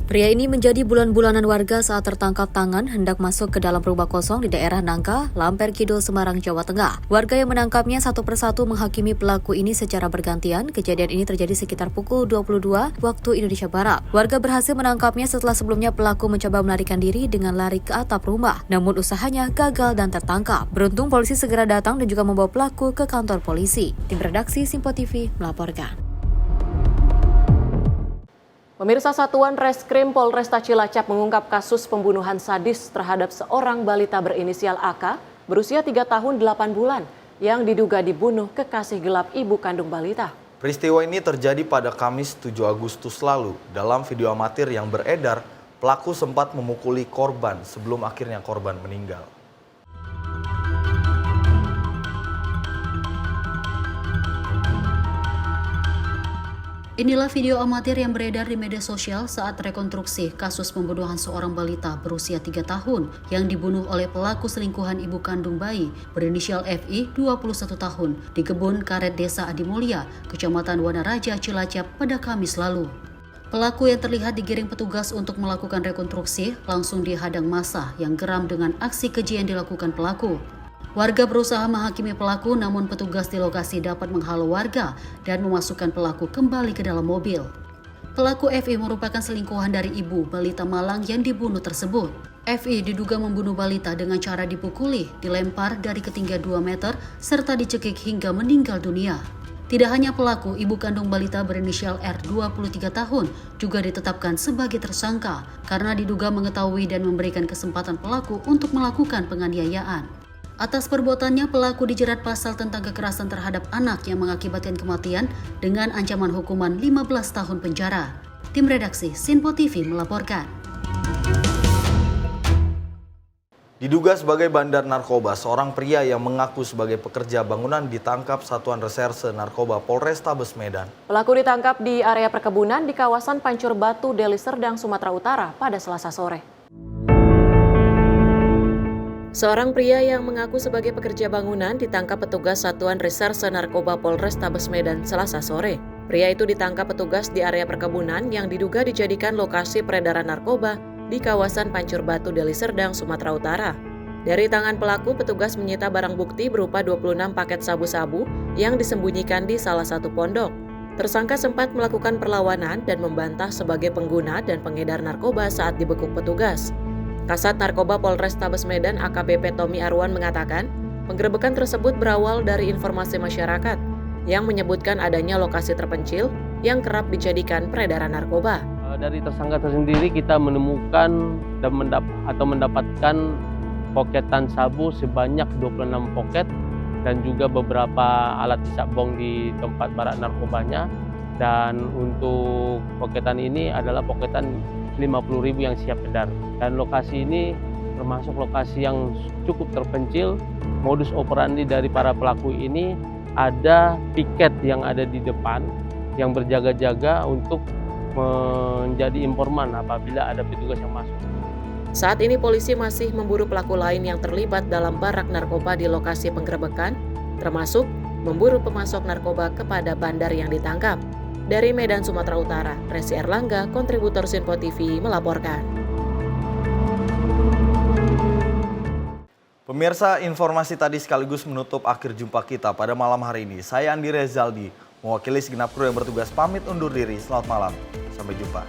Pria ini menjadi bulan-bulanan warga saat tertangkap tangan hendak masuk ke dalam rumah kosong di daerah Nangka, Lamper Kidul, Semarang, Jawa Tengah. Warga yang menangkapnya satu persatu menghakimi pelaku ini secara bergantian. Kejadian ini terjadi sekitar pukul 22 waktu Indonesia Barat. Warga berhasil menangkapnya setelah sebelumnya pelaku mencoba melarikan diri dengan lari ke atap rumah. Namun usahanya gagal dan tertangkap. Beruntung polisi segera datang dan juga membawa pelaku ke kantor polisi. Tim redaksi Sinpo TV melaporkan. Pemirsa, Satuan Reskrim Polresta Cilacap mengungkap kasus pembunuhan sadis terhadap seorang balita berinisial AK berusia 3 tahun 8 bulan yang diduga dibunuh kekasih gelap ibu kandung balita. Peristiwa ini terjadi pada Kamis 7 Agustus lalu. Dalam video amatir yang beredar, pelaku sempat memukuli korban sebelum akhirnya korban meninggal. Inilah video amatir yang beredar di media sosial saat rekonstruksi kasus pembunuhan seorang balita berusia 3 tahun yang dibunuh oleh pelaku selingkuhan ibu kandung bayi berinisial FI 21 tahun di kebun karet Desa Adimulya, Kecamatan Wanaraja, Cilacap pada Kamis lalu. Pelaku yang terlihat digiring petugas untuk melakukan rekonstruksi langsung dihadang massa yang geram dengan aksi keji yang dilakukan pelaku. Warga berusaha menghakimi pelaku, namun petugas di lokasi dapat menghalau warga dan memasukkan pelaku kembali ke dalam mobil. Pelaku FI merupakan selingkuhan dari ibu balita Malang yang dibunuh tersebut. FI diduga membunuh balita dengan cara dipukuli, dilempar dari ketinggian 2 meter, serta dicekik hingga meninggal dunia. Tidak hanya pelaku, ibu kandung balita berinisial R 23 tahun juga ditetapkan sebagai tersangka karena diduga mengetahui dan memberikan kesempatan pelaku untuk melakukan penganiayaan. Atas perbuatannya, pelaku dijerat pasal tentang kekerasan terhadap anak yang mengakibatkan kematian dengan ancaman hukuman 15 tahun penjara. Tim redaksi Sinpo TV melaporkan. Diduga sebagai bandar narkoba, seorang pria yang mengaku sebagai pekerja bangunan ditangkap Satuan Reserse Narkoba Polrestabes Medan. Pelaku ditangkap di area perkebunan di kawasan Pancur Batu, Deli Serdang, Sumatera Utara pada Selasa sore. Seorang pria yang mengaku sebagai pekerja bangunan ditangkap petugas Satuan Reserse Narkoba Polrestabes Medan Selasa sore. Pria itu ditangkap petugas di area perkebunan yang diduga dijadikan lokasi peredaran narkoba di kawasan Pancur Batu, Deli Serdang, Sumatera Utara. Dari tangan pelaku, petugas menyita barang bukti berupa 26 paket sabu-sabu yang disembunyikan di salah satu pondok. Tersangka sempat melakukan perlawanan dan membantah sebagai pengguna dan pengedar narkoba saat dibekuk petugas. Kasat Narkoba Polrestabes Medan AKBP Tommy Arwan mengatakan, penggerebekan tersebut berawal dari informasi masyarakat yang menyebutkan adanya lokasi terpencil yang kerap dijadikan peredaran narkoba. Dari tersangka tersendiri kita menemukan dan mendapatkan poketan sabu sebanyak 26 poket dan juga beberapa alat hisap bong di tempat barak narkobanya. Dan untuk poketan ini adalah poketan 50.000 yang siap edar. Dan lokasi ini termasuk lokasi yang cukup terpencil. Modus operandi dari para pelaku ini ada piket yang ada di depan yang berjaga-jaga untuk menjadi informan apabila ada petugas yang masuk. Saat ini polisi masih memburu pelaku lain yang terlibat dalam barak narkoba di lokasi penggerebekan, termasuk memburu pemasok narkoba kepada bandar yang ditangkap. Dari Medan, Sumatera Utara, Resi Erlangga, kontributor Sinpo TV melaporkan. Pemirsa, informasi tadi sekaligus menutup akhir jumpa kita pada malam hari ini. Saya Andi Rezaldi, mewakili segenap kru yang bertugas pamit undur diri. Selamat malam, sampai jumpa.